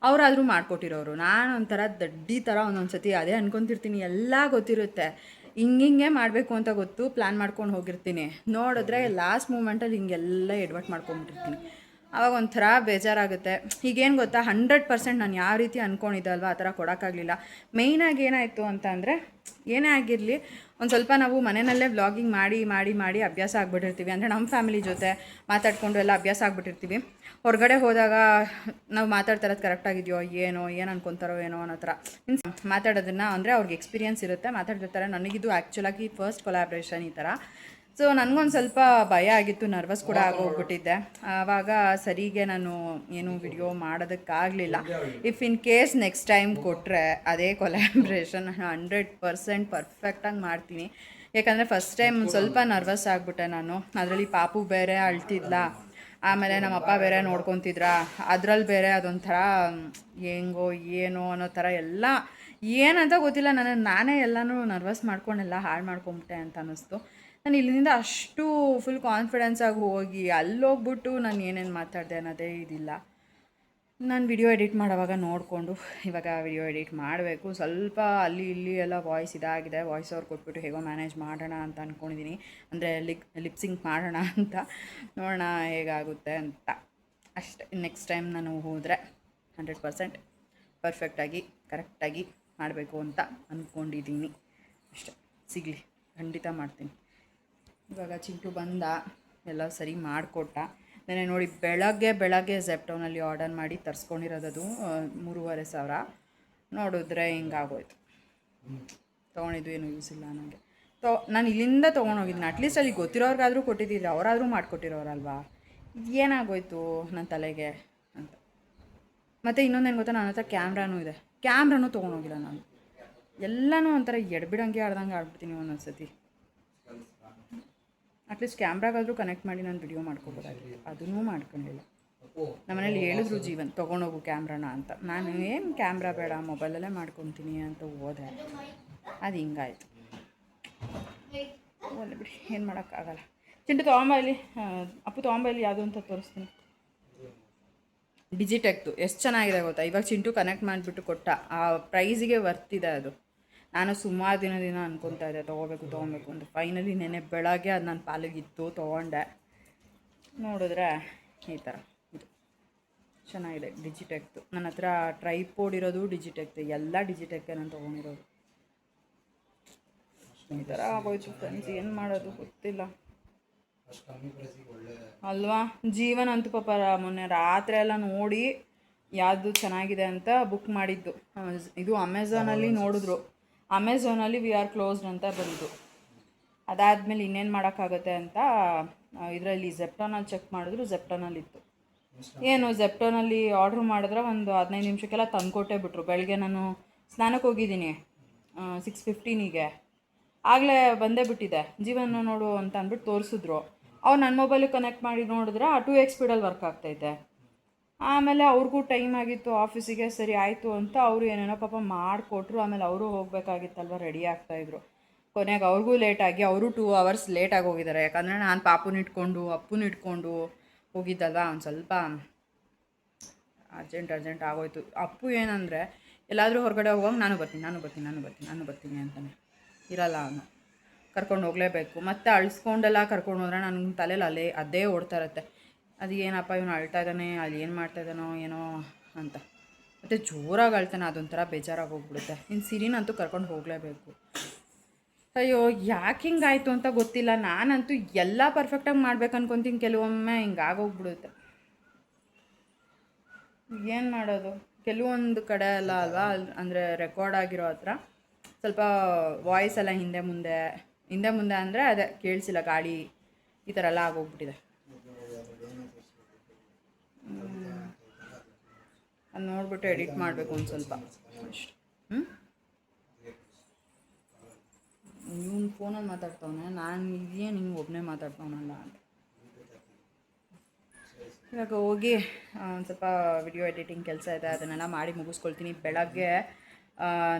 S1: ಅವರಾದರೂ ಮಾಡಿಕೊಟ್ಟಿರೋರು. ನಾನು ಒಂಥರ ದಡ್ಡಿ ಥರ ಒಂದೊಂದು ಸತಿ ಅದೇ ಅನ್ಕೊತಿರ್ತೀನಿ, ಎಲ್ಲ ಗೊತ್ತಿರುತ್ತೆ, ಹಿಂಗೆ ಮಾಡಬೇಕು ಅಂತ ಗೊತ್ತು, ಪ್ಲ್ಯಾನ್ ಮಾಡ್ಕೊಂಡು ಹೋಗಿರ್ತೀನಿ. ನೋಡಿದ್ರೆ ಲಾಸ್ಟ್ ಮೂಮೆಂಟಲ್ಲಿ ಹಿಂಗೆಲ್ಲ ಎಡ್ವರ್ಟ್ ಮಾಡ್ಕೊಂಬಿಟ್ಟಿರ್ತೀನಿ. ಆವಾಗ ಒಂಥರ ಬೇಜಾರಾಗುತ್ತೆ. ಈಗೇನು ಗೊತ್ತಾ, 100% ನಾನು ಯಾವ ರೀತಿ ಅಂದ್ಕೊಂಡಿದ್ದೆ ಅಲ್ವಾ ಆ ಥರ ಕೊಡೋಕ್ಕಾಗಲಿಲ್ಲ. ಮೇಯ್ನಾಗಿ ಏನಾಯಿತು ಅಂತ ಅಂದರೆ, ಏನೇ ಆಗಿರಲಿ ಒಂದು ಸ್ವಲ್ಪ ನಾವು ಮನೆಯಲ್ಲೇ ವ್ಲಾಗಿಂಗ್ ಮಾಡಿ ಮಾಡಿ ಮಾಡಿ ಅಭ್ಯಾಸ ಆಗಿಬಿಟ್ಟಿರ್ತೀವಿ. ಅಂದರೆ ನಮ್ಮ ಫ್ಯಾಮಿಲಿ ಜೊತೆ ಮಾತಾಡಿಕೊಂಡು ಎಲ್ಲ ಅಭ್ಯಾಸ ಆಗಿಬಿಟ್ಟಿರ್ತೀವಿ. ಹೊರಗಡೆ ಹೋದಾಗ ನಾವು ಮಾತಾಡ್ತಾ ಇರೋದು ಕರೆಕ್ಟಾಗಿದೆಯೋ ಏನು ಅನ್ಕೊತಾರೋ ಏನೋ ಅನ್ನೋ ಥರ ಮೀನ್ಸ್ ಮಾತಾಡೋದನ್ನು ಅಂದರೆ ಅವ್ರಿಗೆ ಎಕ್ಸ್ಪೀರಿಯನ್ಸ್ ಇರುತ್ತೆ, ಮಾತಾಡ್ತಿರ್ತಾರೆ. ನನಗಿದು ಆ್ಯಕ್ಚುಲಾಗಿ ಫಸ್ಟ್ ಕೊಲಾಬ್ರೇಷನ್ ಈ ಥರ. ಸೊ ನನಗೊಂದು ಸ್ವಲ್ಪ ಭಯ ಆಗಿತ್ತು, ನರ್ವಸ್ ಕೂಡ ಆಗೋಗ್ಬಿಟ್ಟಿದ್ದೆ. ಆವಾಗ ಸರಿಗೆ ನಾನು ಏನು ವಿಡಿಯೋ ಮಾಡೋದಕ್ಕಾಗಲಿಲ್ಲ. If in case next time ಕೊಟ್ಟರೆ ಅದೇ ಕೊಲಾಬ್ರೇಷನ್ ನಾನು 100% ಪರ್ಫೆಕ್ಟಾಗಿ ಮಾಡ್ತೀನಿ. ಯಾಕಂದರೆ ಫಸ್ಟ್ ಟೈಮ್ ಸ್ವಲ್ಪ ನರ್ವಸ್ ಆಗಿಬಿಟ್ಟೆ ನಾನು. ಅದರಲ್ಲಿ ಪಾಪು ಬೇರೆ ಅಳ್ತಿದ್ಲ, ಆಮೇಲೆ ನಮ್ಮಪ್ಪ ಬೇರೆ ನೋಡ್ಕೊತಿದ್ರ, ಅದರಲ್ಲಿ ಬೇರೆ ಅದೊಂಥರ ಹೆಂಗೋ ಏನೋ ಅನ್ನೋ ಥರ ಎಲ್ಲ ಏನಂತ ಗೊತ್ತಿಲ್ಲ. ನಾನೇ ಎಲ್ಲನೂ ನರ್ವಸ್ ಮಾಡ್ಕೊಂಡೆಲ್ಲ ಹಾಳು ಮಾಡ್ಕೊಂಬಿಟ್ಟೆ ಅಂತ ಅನ್ನಿಸ್ತು. ನಾನು ಇಲ್ಲಿಂದ ಅಷ್ಟು ಫುಲ್ ಕಾನ್ಫಿಡೆನ್ಸಾಗಿ ಹೋಗಿ ಅಲ್ಲೋಗ್ಬಿಟ್ಟು ನಾನು ಏನೇನು ಮಾತಾಡಿದೆ ಅನ್ನೋದೇ ಇದಿಲ್ಲ. ನಾನು ವಿಡಿಯೋ ಎಡಿಟ್ ಮಾಡೋವಾಗ ನೋಡಿಕೊಂಡು ಇವಾಗ ವಿಡಿಯೋ ಎಡಿಟ್ ಮಾಡಬೇಕು. ಸ್ವಲ್ಪ ಅಲ್ಲಿ ಇಲ್ಲಿ ಎಲ್ಲ ವಾಯ್ಸ್ ಇದಾಗಿದೆ, ವಾಯ್ಸ್ ಅವ್ರು ಕೊಟ್ಬಿಟ್ಟು ಹೇಗೋ ಮ್ಯಾನೇಜ್ ಮಾಡೋಣ ಅಂತ ಅಂದ್ಕೊಂಡಿದ್ದೀನಿ. ಅಂದರೆ ಲಿಪ್ಸಿಂಕ್ ಮಾಡೋಣ ಅಂತ, ನೋಡೋಣ ಹೇಗಾಗುತ್ತೆ ಅಂತ ಅಷ್ಟೇ. ನೆಕ್ಸ್ಟ್ ಟೈಮ್ ನಾನು ಹೋದರೆ 100% ಪರ್ಫೆಕ್ಟಾಗಿ ಕರೆಕ್ಟಾಗಿ ಮಾಡಬೇಕು ಅಂತ ಅಂದ್ಕೊಂಡಿದ್ದೀನಿ. ಅಷ್ಟೇ, ಸಿಗಲಿ, ಖಂಡಿತ ಮಾಡ್ತೀನಿ. ಇವಾಗ ಚಿಂಟು ಬಂದ, ಎಲ್ಲ ಸರಿ ಮಾಡಿಕೊಟ್ಟ. ನೆನ್ನೆ ನೋಡಿ ಬೆಳಗ್ಗೆ ಝೆಪ್ಟೋನಲ್ಲಿ ಆರ್ಡರ್ ಮಾಡಿ ತರಿಸ್ಕೊಂಡಿರೋದು 3,500. ನೋಡಿದ್ರೆ ಹಿಂಗಾಗೋಯ್ತು. ತೊಗೊಂಡಿದ್ದು ಏನೂ ಯೂಸ್ ಇಲ್ಲ ನನಗೆ. ನಾನು ಇಲ್ಲಿಂದ ತೊಗೊಂಡೋಗಿದ್ದೀನಿ. ಅಟ್ಲೀಸ್ಟ್ ಅಲ್ಲಿ ಗೊತ್ತಿರೋರ್ಗಾದರೂ ಕೊಟ್ಟಿದ್ದಿದ್ರೆ ಅವರಾದರೂ ಮಾಡಿಕೊಟ್ಟಿರೋರಲ್ವಾ. ಏನಾಗೋಯ್ತು ನನ್ನ ತಲೆಗೆ ಅಂತ. ಮತ್ತು ಇನ್ನೊಂದೇನು ಗೊತ್ತಾ, ನನ್ನ ಹತ್ರ ಕ್ಯಾಮ್ರಾನೂ ಇದೆ, ಕ್ಯಾಮ್ರಾನೂ ತೊಗೊಂಡೋಗಿಲ್ಲ ನಾನು. ಎಲ್ಲನೂ ಒಂಥರ ಎಡ್ಬಿಡಂಗೆ ಆಡ್ಬಿಡ್ತೀನಿ ಒಂದೊಂದು ಸತಿ. ಅಟ್ಲೀಸ್ಟ್ ಕ್ಯಾಮ್ರಾಗಾದರೂ ಕನೆಕ್ಟ್ ಮಾಡಿ ನಾನು ವಿಡಿಯೋ ಮಾಡ್ಕೊಬೋದಾಗಿತ್ತು, ಅದನ್ನೂ ಮಾಡ್ಕೊಂಡಿಲ್ಲ. ನಮ್ಮನೇಲಿ ಹೇಳಿದ್ರು ಜೀವನ್ ತೊಗೊಂಡೋಗು ಕ್ಯಾಮ್ರಾನ ಅಂತ. ನಾನು ಏನು ಕ್ಯಾಮ್ರಾ ಬೇಡ, ಮೊಬೈಲಲ್ಲೇ ಮಾಡ್ಕೊತೀನಿ ಅಂತ ಹೋದೆ. ಅದು ಹಿಂಗಾಯ್ತು. ಒಳ್ಳೆ ಬಿಡಿ, ಏನು ಮಾಡೋಕ್ಕಾಗಲ್ಲ. ಚಿಂಟು ತೊಗೊಂಬಲ್ಲಿ, ಅಪ್ಪು ತೊಗೊಂಬಲ್ಲಿ ಯಾವುದು ಅಂತ ತೋರಿಸ್ತೀನಿ. ಡಿಜಿಟೆಕ್ದು ಎಷ್ಟು ಚೆನ್ನಾಗಿದೆ ಗೊತ್ತಾ. ಇವಾಗ ಚಿಂಟು ಕನೆಕ್ಟ್ ಮಾಡಿಬಿಟ್ಟು ಕೊಟ್ಟ, ಆ ಪ್ರೈಸಿಗೆ ವರ್ತಿದೆ ಅದು. ನಾನು ಸುಮಾರು ದಿನ ಅನ್ಕೊತಾ ಇದ್ದೆ ತೊಗೋಬೇಕು ಅಂತ. ಫೈನಲಿ ನೆನ್ನೆ ಬೆಳಗ್ಗೆ ಅದು ನನ್ನ ಪಾಲಿಗಿತ್ತು, ತೊಗೊಂಡೆ. ನೋಡಿದ್ರೆ ಈ ಥರ ಇದು ಚೆನ್ನಾಗಿದೆ. ಡಿಜಿಟೆಕ್ದು ನನ್ನ ಹತ್ರ ಟ್ರೈಪೋಡ್ ಇರೋದು ಡಿಜಿಟೆಕ್ದು, ಎಲ್ಲ ಡಿಜಿಟೆಕ್ಕೆ ನಾನು ತೊಗೊಂಡಿರೋದು. ಈ ಥರ ಆಗೋಯ್ತು ಫ್ರೆಂಡ್ಸ್, ಏನು ಮಾಡೋದು ಗೊತ್ತಿಲ್ಲ
S3: ಅಷ್ಟು ಕಮ್ಮಿ ಪ್ರೈಸಿಗೆ ಒಳ್ಳೆ
S1: ಅಲ್ವಾ. ಜೀವನ ಅಂತೂ ಪಾಪ ಮೊನ್ನೆ ರಾತ್ರಿ ಎಲ್ಲ ನೋಡಿ ಯಾವುದು ಚೆನ್ನಾಗಿದೆ ಅಂತ ಬುಕ್ ಮಾಡಿದ್ದು. ಇದು ಅಮೆಝಾನಲ್ಲಿ ನೋಡಿದ್ರು, ಅಮೆಝಾನಲ್ಲಿ ವಿ ಆರ್ ಕ್ಲೋಸ್ಡ್ ಅಂತ ಬಂತು. ಅದಾದಮೇಲೆ ಇನ್ನೇನು ಮಾಡೋಕ್ಕಾಗುತ್ತೆ ಅಂತ ಇದರಲ್ಲಿ ಜೆಪ್ಟೋನಲ್ಲಿ ಚೆಕ್ ಮಾಡಿದ್ರು, ಜೆಪ್ಟೋನಲ್ಲಿತ್ತು. ಏನು ಜೆಪ್ಟೋನಲ್ಲಿ ಆರ್ಡ್ರ್ ಮಾಡಿದ್ರೆ ಒಂದು 15 ನಿಮಿಷಕ್ಕೆಲ್ಲ ತಂದುಕೊಟ್ಟೇ ಬಿಟ್ರು. ಬೆಳಗ್ಗೆ ನಾನು ಸ್ನಾನಕ್ಕೆ ಹೋಗಿದ್ದೀನಿ 6:15ಗೆ, ಆಗಲೇ ಬಂದೇ ಬಿಟ್ಟಿದೆ. ಜೀವನ ನೋಡು ಅಂತ ಅಂದ್ಬಿಟ್ಟು ತೋರಿಸಿದ್ರು. ಅವ್ರು ನನ್ನ ಮೊಬೈಲಿಗೆ ಕನೆಕ್ಟ್ ಮಾಡಿ ನೋಡಿದ್ರೆ 2x ಸ್ಪೀಡಲ್ಲಿ ವರ್ಕ್ ಆಗ್ತೈತೆ. ಆಮೇಲೆ ಅವ್ರಿಗೂ ಟೈಮ್ ಆಗಿತ್ತು ಆಫೀಸಿಗೆ, ಸರಿ ಆಯಿತು ಅಂತ ಅವರು ಏನೇನೋ ಪಾಪ ಮಾಡಿಕೊಟ್ರು. ಆಮೇಲೆ ಅವರು ಹೋಗಬೇಕಾಗಿತ್ತಲ್ವ, ರೆಡಿ ಆಗ್ತಾಯಿದ್ರು. ಕೊನೆಗೆ ಅವ್ರಿಗೂ ಲೇಟಾಗಿ, ಅವರು 2 ಅವರ್ಸ್ ಲೇಟಾಗಿ ಹೋಗಿದ್ದಾರೆ. ಯಾಕಂದರೆ ನಾನು ಪಾಪುನ ಇಟ್ಕೊಂಡು ಅಪ್ಪನ ಇಟ್ಕೊಂಡು ಹೋಗಿದ್ದಲ್ವ, ಒಂದು ಸ್ವಲ್ಪ ಅರ್ಜೆಂಟ್ ಆಗೋಯ್ತು. ಅಪ್ಪು ಏನಂದರೆ ಎಲ್ಲಾದರೂ ಹೊರಗಡೆ ಹೋಗೋಂಗೆ ನಾನು ಬರ್ತೀನಿ ಅಂತಾನೆ ಇರಲ್ಲ. ಅವನು ಕರ್ಕೊಂಡು ಹೋಗಲೇಬೇಕು. ಮತ್ತು ಅಳಿಸ್ಕೊಂಡೆಲ್ಲ ಕರ್ಕೊಂಡು ಹೋದ್ರೆ ನನ್ನ ತಲೆಯಲ್ಲಿ ಅದೇ ಓಡ್ತಾ ಇರುತ್ತೆ. ಅದು ಏನಪ್ಪ ಇವನು ಅಳ್ತಾ ಇದ್ದಾನೆ, ಅಲ್ಲಿ ಏನು ಮಾಡ್ತಾಯಿದ್ದಾನೋ ಏನೋ ಅಂತ. ಮತ್ತು ಜೋರಾಗಿ ಅಳ್ತಾನೆ, ಅದೊಂಥರ ಬೇಜಾರಾಗಿ ಹೋಗ್ಬಿಡುತ್ತೆ. ಇನ್ನು ಸಿರಿನಂತೂ ಕರ್ಕೊಂಡು ಹೋಗಲೇಬೇಕು. ಅಯ್ಯೋ ಯಾಕೆ ಹಿಂಗಾಯ್ತು ಅಂತ ಗೊತ್ತಿಲ್ಲ. ನಾನಂತೂ ಎಲ್ಲ ಪರ್ಫೆಕ್ಟಾಗಿ ಮಾಡ್ಬೇಕು ಅನ್ಕೊತೀನಿ, ಕೆಲವೊಮ್ಮೆ ಹಿಂಗಾಗೋಗ್ಬಿಡುತ್ತೆ. ಏನು ಮಾಡೋದು, ಕೆಲವೊಂದು ಕಡೆ ಎಲ್ಲ ಅಲ್ವಾ, ಅಂದರೆ ರೆಕಾರ್ಡ್ ಆಗಿರೋ ಹತ್ರ ಸ್ವಲ್ಪ ವಾಯ್ಸ್ ಎಲ್ಲ ಹಿಂದೆ ಮುಂದೆ ಅಂದರೆ ಅದೇ ಕೇಳಿಸಿಲ್ಲ, ಗಾಳಿ ಈ ಥರ ಎಲ್ಲ ಆಗೋಗ್ಬಿಟ್ಟಿದೆ. ಅದು ನೋಡ್ಬಿಟ್ಟು ಎಡಿಟ್ ಮಾಡಬೇಕು ಒಂದು ಸ್ವಲ್ಪ ಅಷ್ಟು. ಇವನು ಫೋನಲ್ಲಿ ಮಾತಾಡ್ತವನೆ, ನಾನು ಇದೇನು ಹಿಂಗೆ ಒಬ್ಬನೇ ಮಾತಾಡ್ತವನಲ್ಲ ಅಂತ. ಇವಾಗ ಹೋಗಿ ಒಂದು ಸ್ವಲ್ಪ ವಿಡಿಯೋ ಎಡಿಟಿಂಗ್ ಕೆಲಸ ಇದೆ, ಅದನ್ನೆಲ್ಲ ಮಾಡಿ ಮುಗಿಸ್ಕೊಳ್ತೀನಿ. ಬೆಳಗ್ಗೆ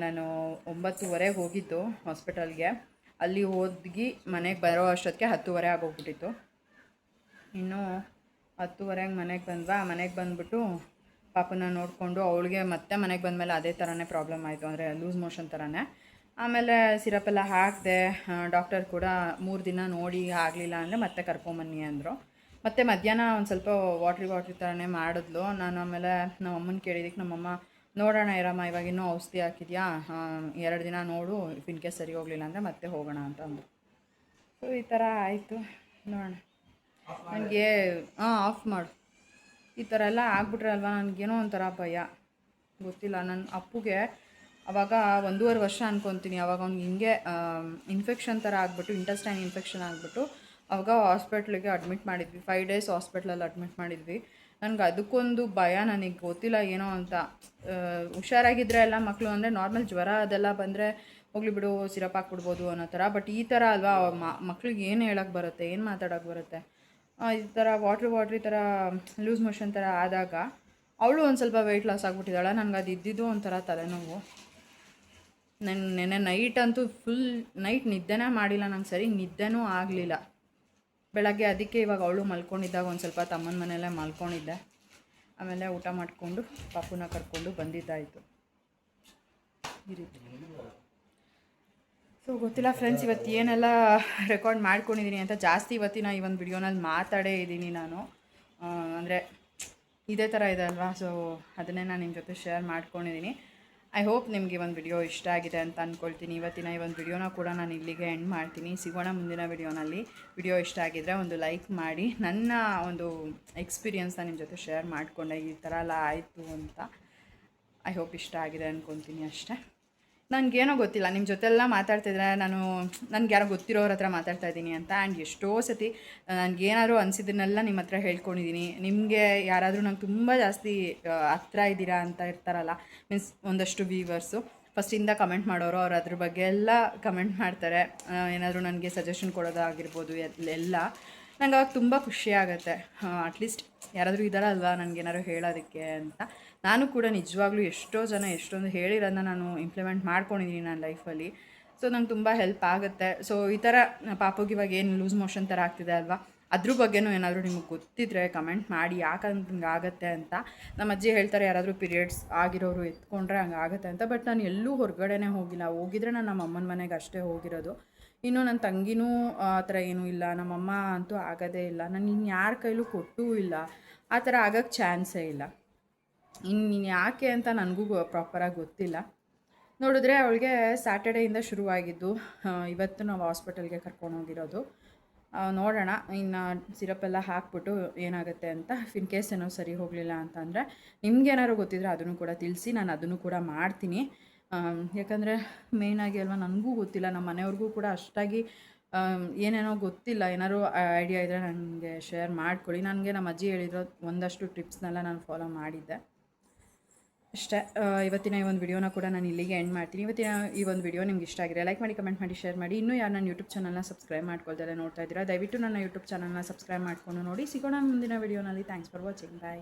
S1: ನಾನು 9:30ಗೆ ಹೋಗಿದ್ದು ಹಾಸ್ಪಿಟಲ್ಗೆ. ಅಲ್ಲಿ ಹೋಗಿ ಮನೆಗೆ ಬರೋ ಅಷ್ಟೊತ್ತಿಗೆ 10:30 ಆಗೋಗ್ಬಿಟ್ಟಿತ್ತು. ಇನ್ನು 10:30ಗೆ ಮನೆಗೆ ಬಂದುಬಿಟ್ಟು ಪಾಪನ ನೋಡಿಕೊಂಡು ಅವಳಿಗೆ ಮತ್ತೆ ಮನೆಗೆ ಬಂದಮೇಲೆ ಅದೇ ಥರನೇ ಪ್ರಾಬ್ಲಮ್ ಆಯಿತು, ಅಂದರೆ ಲೂಸ್ ಮೋಷನ್ ಥರನೇ. ಆಮೇಲೆ ಸಿರಪೆಲ್ಲ ಹಾಕಿದೆ. ಡಾಕ್ಟರ್ ಕೂಡ 3 ದಿನ ನೋಡಿ ಆಗಲಿಲ್ಲ ಅಂದರೆ ಮತ್ತೆ ಕರ್ಕೊಂಬನ್ನಿ ಅಂದರು. ಮತ್ತು ಮಧ್ಯಾಹ್ನ ಒಂದು ಸ್ವಲ್ಪ ವಾಟ್ರಿ ಥರನೇ ಮಾಡಿದ್ಲು. ನಾನು ಆಮೇಲೆ ನಮ್ಮ ಅಮ್ಮನ ಕೇಳಿದ್ದಕ್ಕೆ ನಮ್ಮಮ್ಮ ನೋಡೋಣ ಇರಮ್ಮ, ಇವಾಗ ಇನ್ನೂ ಔಷಧಿ ಹಾಕಿದ್ಯಾ, 2 ದಿನ ನೋಡು, ಇನ್ ಕೇಸ್ ಸರಿ ಹೋಗಲಿಲ್ಲ ಅಂದರೆ ಮತ್ತೆ ಹೋಗೋಣ ಅಂತ ಅಂದರು. ಸೊ ಈ ಥರ ಆಯಿತು. ನೋಡೋಣ. ನನಗೆ ಆಫ್ ಮಾಡು. ಈ ಥರ ಎಲ್ಲ ಆಗ್ಬಿಟ್ರೆ ಅಲ್ವಾ ನನಗೇನೋ ಒಂಥರ ಭಯ, ಗೊತ್ತಿಲ್ಲ. ನನ್ನ ಅಪ್ಪುಗೆ ಆವಾಗ 1.5 ವರ್ಷ ಅನ್ಕೊತೀನಿ. ಆವಾಗ ಅವ್ನಿಗೆ ಹಿಂಗೆ ಇನ್ಫೆಕ್ಷನ್ ಥರ ಆಗಿಬಿಟ್ಟು, ಇಂಟೆಸ್ಟೈನ್ ಇನ್ಫೆಕ್ಷನ್ ಆಗಿಬಿಟ್ಟು ಆವಾಗ ಹಾಸ್ಪಿಟ್ಲಿಗೆ ಅಡ್ಮಿಟ್ ಮಾಡಿದ್ವಿ. 5 ಡೇಸ್ ಹಾಸ್ಪಿಟ್ಲಲ್ಲಿ ಅಡ್ಮಿಟ್ ಮಾಡಿದ್ವಿ. ನನಗೆ ಅದಕ್ಕೊಂದು ಭಯ, ನನಗೆ ಗೊತ್ತಿಲ್ಲ ಏನೋ ಅಂತ. ಹುಷಾರಾಗಿದ್ದರೆ ಎಲ್ಲ ಮಕ್ಕಳು ಅಂದರೆ ನಾರ್ಮಲ್ ಜ್ವರ ಅದೆಲ್ಲ ಬಂದರೆ ಹೋಗ್ಲಿ ಬಿಡು, ಸಿರಪ್ ಹಾಕ್ಬಿಡ್ಬೋದು ಅನ್ನೋ ಥರ. ಬಟ್ ಈ ಥರ ಅಲ್ವಾ, ಮಕ್ಳಿಗೆ ಏನು ಹೇಳೋಕ್ಕೆ ಬರುತ್ತೆ, ಏನು ಮಾತಾಡೋಕ್ಕೆ ಬರುತ್ತೆ. ಈ ಥರ ವಾಟ್ರಿ ಥರ ಲೂಸ್ ಮೋಷನ್ ಥರ ಆದಾಗ ಅವಳು ಒಂದು ಸ್ವಲ್ಪ ವೆಯ್ಟ್ ಲಾಸ್ ಆಗಿಬಿಟ್ಟಿದ್ದಾಳೆ. ನನಗೆ ಅದು ಇದ್ದಿದ್ದು ಒಂಥರ ತಲೆನೋವು. ನೆನ್ನೆ ನೈಟ್ ಅಂತೂ ಫುಲ್ ನೈಟ್ ನಿದ್ದೆನೇ ಮಾಡಿಲ್ಲ, ನಂಗೆ ಸರಿ ನಿದ್ದೆನೂ ಆಗಲಿಲ್ಲ. ಬೆಳಗ್ಗೆ ಅದಕ್ಕೆ ಇವಾಗ ಅವಳು ಮಲ್ಕೊಂಡಿದ್ದಾಗ ಒಂದು ಸ್ವಲ್ಪ ತಮ್ಮನ ಮನೆಯಲ್ಲೇ ಮಲ್ಕೊಂಡಿದ್ದೆ. ಆಮೇಲೆ ಊಟ ಮಾಡಿಕೊಂಡು ಪಾಪುನ ಕರ್ಕೊಂಡು ಬಂದಿದ್ದಾಯಿತು. ಈ ರೀತಿ. ಸೊ ಗೊತ್ತಿಲ್ಲ ಫ್ರೆಂಡ್ಸ್, ಇವತ್ತು ಏನೆಲ್ಲ ರೆಕಾರ್ಡ್ ಮಾಡ್ಕೊಂಡಿದ್ದೀನಿ ಅಂತ. ಜಾಸ್ತಿ ಇವತ್ತಿನ ಈ ಒಂದು ವಿಡಿಯೋನಲ್ಲಿ ಮಾತಾಡೇ ಇದ್ದೀನಿ ನಾನು. ಅಂದರೆ ಇದೇ ಥರ ಇದೆ ಅಲ್ವಾ, ಸೊ ಅದನ್ನೇ ನಾನು ನಿಮ್ಮ ಜೊತೆ ಶೇರ್ ಮಾಡ್ಕೊಂಡಿದ್ದೀನಿ. ಐ ಹೋಪ್ ನಿಮಗೆ ಒಂದು ವಿಡಿಯೋ ಇಷ್ಟ ಆಗಿದೆ ಅಂತ ಅಂದ್ಕೊಳ್ತೀನಿ. ಇವತ್ತಿನ ಈ ಒಂದು ವಿಡಿಯೋನ ಕೂಡ ನಾನು ಇಲ್ಲಿಗೆ ಎಂಡ್ ಮಾಡ್ತೀನಿ. ಸಿಗೋಣ ಮುಂದಿನ ವಿಡಿಯೋನಲ್ಲಿ. ವಿಡಿಯೋ ಇಷ್ಟ ಆಗಿದ್ದರೆ ಒಂದು ಲೈಕ್ ಮಾಡಿ. ನನ್ನ ಒಂದು ಎಕ್ಸ್ಪೀರಿಯನ್ಸ್ನ ನಿಮ್ಮ ಜೊತೆ ಶೇರ್ ಮಾಡಿಕೊಂಡೆ, ಈ ಥರ ಎಲ್ಲ ಆಯಿತು ಅಂತ. ಐ ಹೋಪ್ ಇಷ್ಟ ಆಗಿದೆ ಅಂದ್ಕೊತೀನಿ ಅಷ್ಟೇ. ನನಗೇನೋ ಗೊತ್ತಿಲ್ಲ, ನಿಮ್ಮ ಜೊತೆಲ್ಲ ಮಾತಾಡ್ತಿದ್ರೆ ನನಗೆ ಯಾರೋ ಗೊತ್ತಿರೋರ ಹತ್ರ ಮಾತಾಡ್ತಾ ಇದ್ದೀನಿ ಅಂತ. ಆ್ಯಂಡ್ ಎಷ್ಟೋ ಸತಿ ನನಗೇನಾದ್ರು ಅನಿಸಿದ್ದನ್ನೆಲ್ಲ ನಿಮ್ಮ ಹತ್ರ ಹೇಳ್ಕೊಂಡಿದ್ದೀನಿ. ನಿಮಗೆ ಯಾರಾದರೂ ನಂಗೆ ತುಂಬ ಜಾಸ್ತಿ ಹತ್ರ ಇದ್ದೀರಾ ಅಂತ ಇರ್ತಾರಲ್ಲ, ಮೀನ್ಸ್ ಒಂದಷ್ಟು ವ್ಯೂವರ್ಸು ಫಸ್ಟಿಂದ ಕಮೆಂಟ್ ಮಾಡೋರು, ಅವ್ರು ಅದ್ರ ಬಗ್ಗೆ ಎಲ್ಲ ಕಮೆಂಟ್ ಮಾಡ್ತಾರೆ. ಏನಾದರೂ ನನಗೆ ಸಜೆಷನ್ ಕೊಡೋದಾಗಿರ್ಬೋದು ಎಲ್ಲ. ನಂಗೆ ಅವಾಗ ತುಂಬ ಖುಷಿ ಆಗುತ್ತೆ. ಅಟ್ಲೀಸ್ಟ್ ಯಾರಾದರೂ ಇದ್ದಾರಲ್ವ ನನಗೇನಾದ್ರು ಹೇಳೋದಕ್ಕೆ ಅಂತ. ನಾನು ಕೂಡ ನಿಜವಾಗ್ಲೂ ಎಷ್ಟೋ ಜನ ಎಷ್ಟೊಂದು ಹೇಳಿರೋದನ್ನ ನಾನು ಇಂಪ್ಲಿಮೆಂಟ್ ಮಾಡ್ಕೊಂಡಿದ್ದೀನಿ ನನ್ನ ಲೈಫಲ್ಲಿ. ಸೊ ನಂಗೆ ತುಂಬ ಹೆಲ್ಪ್ ಆಗುತ್ತೆ. ಸೊ ಈ ಥರ ಪಾಪುಗೆ ಇವಾಗ ಏನು ಲೂಸ್ ಮೋಷನ್ ಥರ ಆಗ್ತಿದೆ ಅಲ್ವಾ, ಅದ್ರ ಬಗ್ಗೆನೂ ಏನಾದರೂ ನಿಮಗೆ ಗೊತ್ತಿದ್ರೆ ಕಮೆಂಟ್ ಮಾಡಿ ಯಾಕಂತ ಹಿಂಗೆ ಆಗುತ್ತೆ ಅಂತ. ನಮ್ಮ ಅಜ್ಜಿ ಹೇಳ್ತಾರೆ ಯಾರಾದರೂ ಪೀರಿಯಡ್ಸ್ ಆಗಿರೋರು ಎತ್ಕೊಂಡ್ರೆ ಹಂಗೆ ಆಗುತ್ತೆ ಅಂತ. ಬಟ್ ನಾನು ಎಲ್ಲೂ ಹೊರಗಡೆನೇ ಹೋಗಿಲ್ಲ. ಹೋಗಿದ್ರೆ ನಾನು ನಮ್ಮ ಅಮ್ಮನ ಮನೆಗೆ ಅಷ್ಟೇ ಹೋಗಿರೋದು. ಇನ್ನು ನನ್ನ ತಂಗಿನೂ ಆ ಥರ ಏನೂ ಇಲ್ಲ. ನಮ್ಮಮ್ಮ ಅಂತೂ ಆಗೋದೇ ಇಲ್ಲ. ನಾನು ಇನ್ನು ಯಾರ ಕೈಲೂ ಕೊಟ್ಟೂ ಇಲ್ಲ. ಆ ಥರ ಆಗೋಕ್ಕೆ ಚಾನ್ಸೇ ಇಲ್ಲ. ಇನ್ನು ಯಾಕೆ ಅಂತ ನನಗೂ ಪ್ರಾಪರಾಗಿ ಗೊತ್ತಿಲ್ಲ. ನೋಡಿದ್ರೆ ಅವಳಿಗೆ ಸ್ಯಾಟರ್ಡೇಯಿಂದ ಶುರುವಾಗಿದ್ದು. ಇವತ್ತು ನಾವು ಹಾಸ್ಪಿಟಲ್ಗೆ ಕರ್ಕೊಂಡೋಗಿರೋದು. ನೋಡೋಣ ಇನ್ನು ಸಿರಪ್ಪೆಲ್ಲ ಹಾಕ್ಬಿಟ್ಟು ಏನಾಗುತ್ತೆ ಅಂತ. ಇನ್ ಕೇಸ್ ಏನೋ ಸರಿ ಹೋಗಲಿಲ್ಲ ಅಂತಂದರೆ ನಿಮ್ಗೇನಾದ್ರು ಗೊತ್ತಿದ್ರೆ ಅದನ್ನು ಕೂಡ ತಿಳಿಸಿ, ನಾನು ಅದನ್ನು ಕೂಡ ಮಾಡ್ತೀನಿ. ಯಾಕಂದರೆ ಮೇಯ್ನಾಗಿ ಅಲ್ವಾ ನನಗೂ ಗೊತ್ತಿಲ್ಲ, ನಮ್ಮ ಮನೆಯವ್ರಿಗೂ ಕೂಡ ಅಷ್ಟಾಗಿ ಏನೇನೋ ಗೊತ್ತಿಲ್ಲ. ಏನಾದ್ರು ಐಡಿಯಾ ಇದ್ದರೆ ನನಗೆ ಶೇರ್ ಮಾಡ್ಕೊಳ್ಳಿ. ನನಗೆ ನಮ್ಮ ಅಜ್ಜಿ ಹೇಳಿರೋ ಒಂದಷ್ಟು ಟಿಪ್ಸ್ನೆಲ್ಲ ನಾನು ಫಾಲೋ ಮಾಡಿದ್ದೆ ಅಷ್ಟೇ. ಇವತ್ತಿನ ಈ ಒಂದು ವಿಡಿಯೋನ ಕೂಡ ನಾನು ಇಲ್ಲಿಗೆ ಎಂಡ್ ಮಾಡ್ತೀನಿ. ಇವತ್ತಿನ ಈ ಒಂದು ವಿಡಿಯೋ ನಿಮ್ಗೆ ಇಷ್ಟ ಆಗಿದೆ ಲೈಕ್ ಮಾಡಿ, ಕಮೆಂಟ್ ಮಾಡಿ, ಶೇರ್ ಮಾಡಿ. ಇನ್ನೂ ಯಾರು ನನ್ನ ಯೂಟ್ಯೂಬ್ ಚಾನಲ್ನ ಸಬ್ಸ್ಕ್ರೈಬ್ ಮಾಡ್ಕೊಳ್ತಾರೆ ನೋಡ್ತಾ ಇದ್ದೀರಾ, ದಯವಿಟ್ಟು ನನ್ನ ಯೂಟ್ಯೂಬ್ ಚಾನಲ್ನ ಸಬ್ಸ್ಕ್ರೈಬ್ ಮಾಡ್ಕೊಂಡು ನೋಡಿ. ಸಿಗೋಣ ಮುಂದಿನ ವಿಡಿಯೋನಲ್ಲಿ. Thanks for watching. ಬಾಯ್.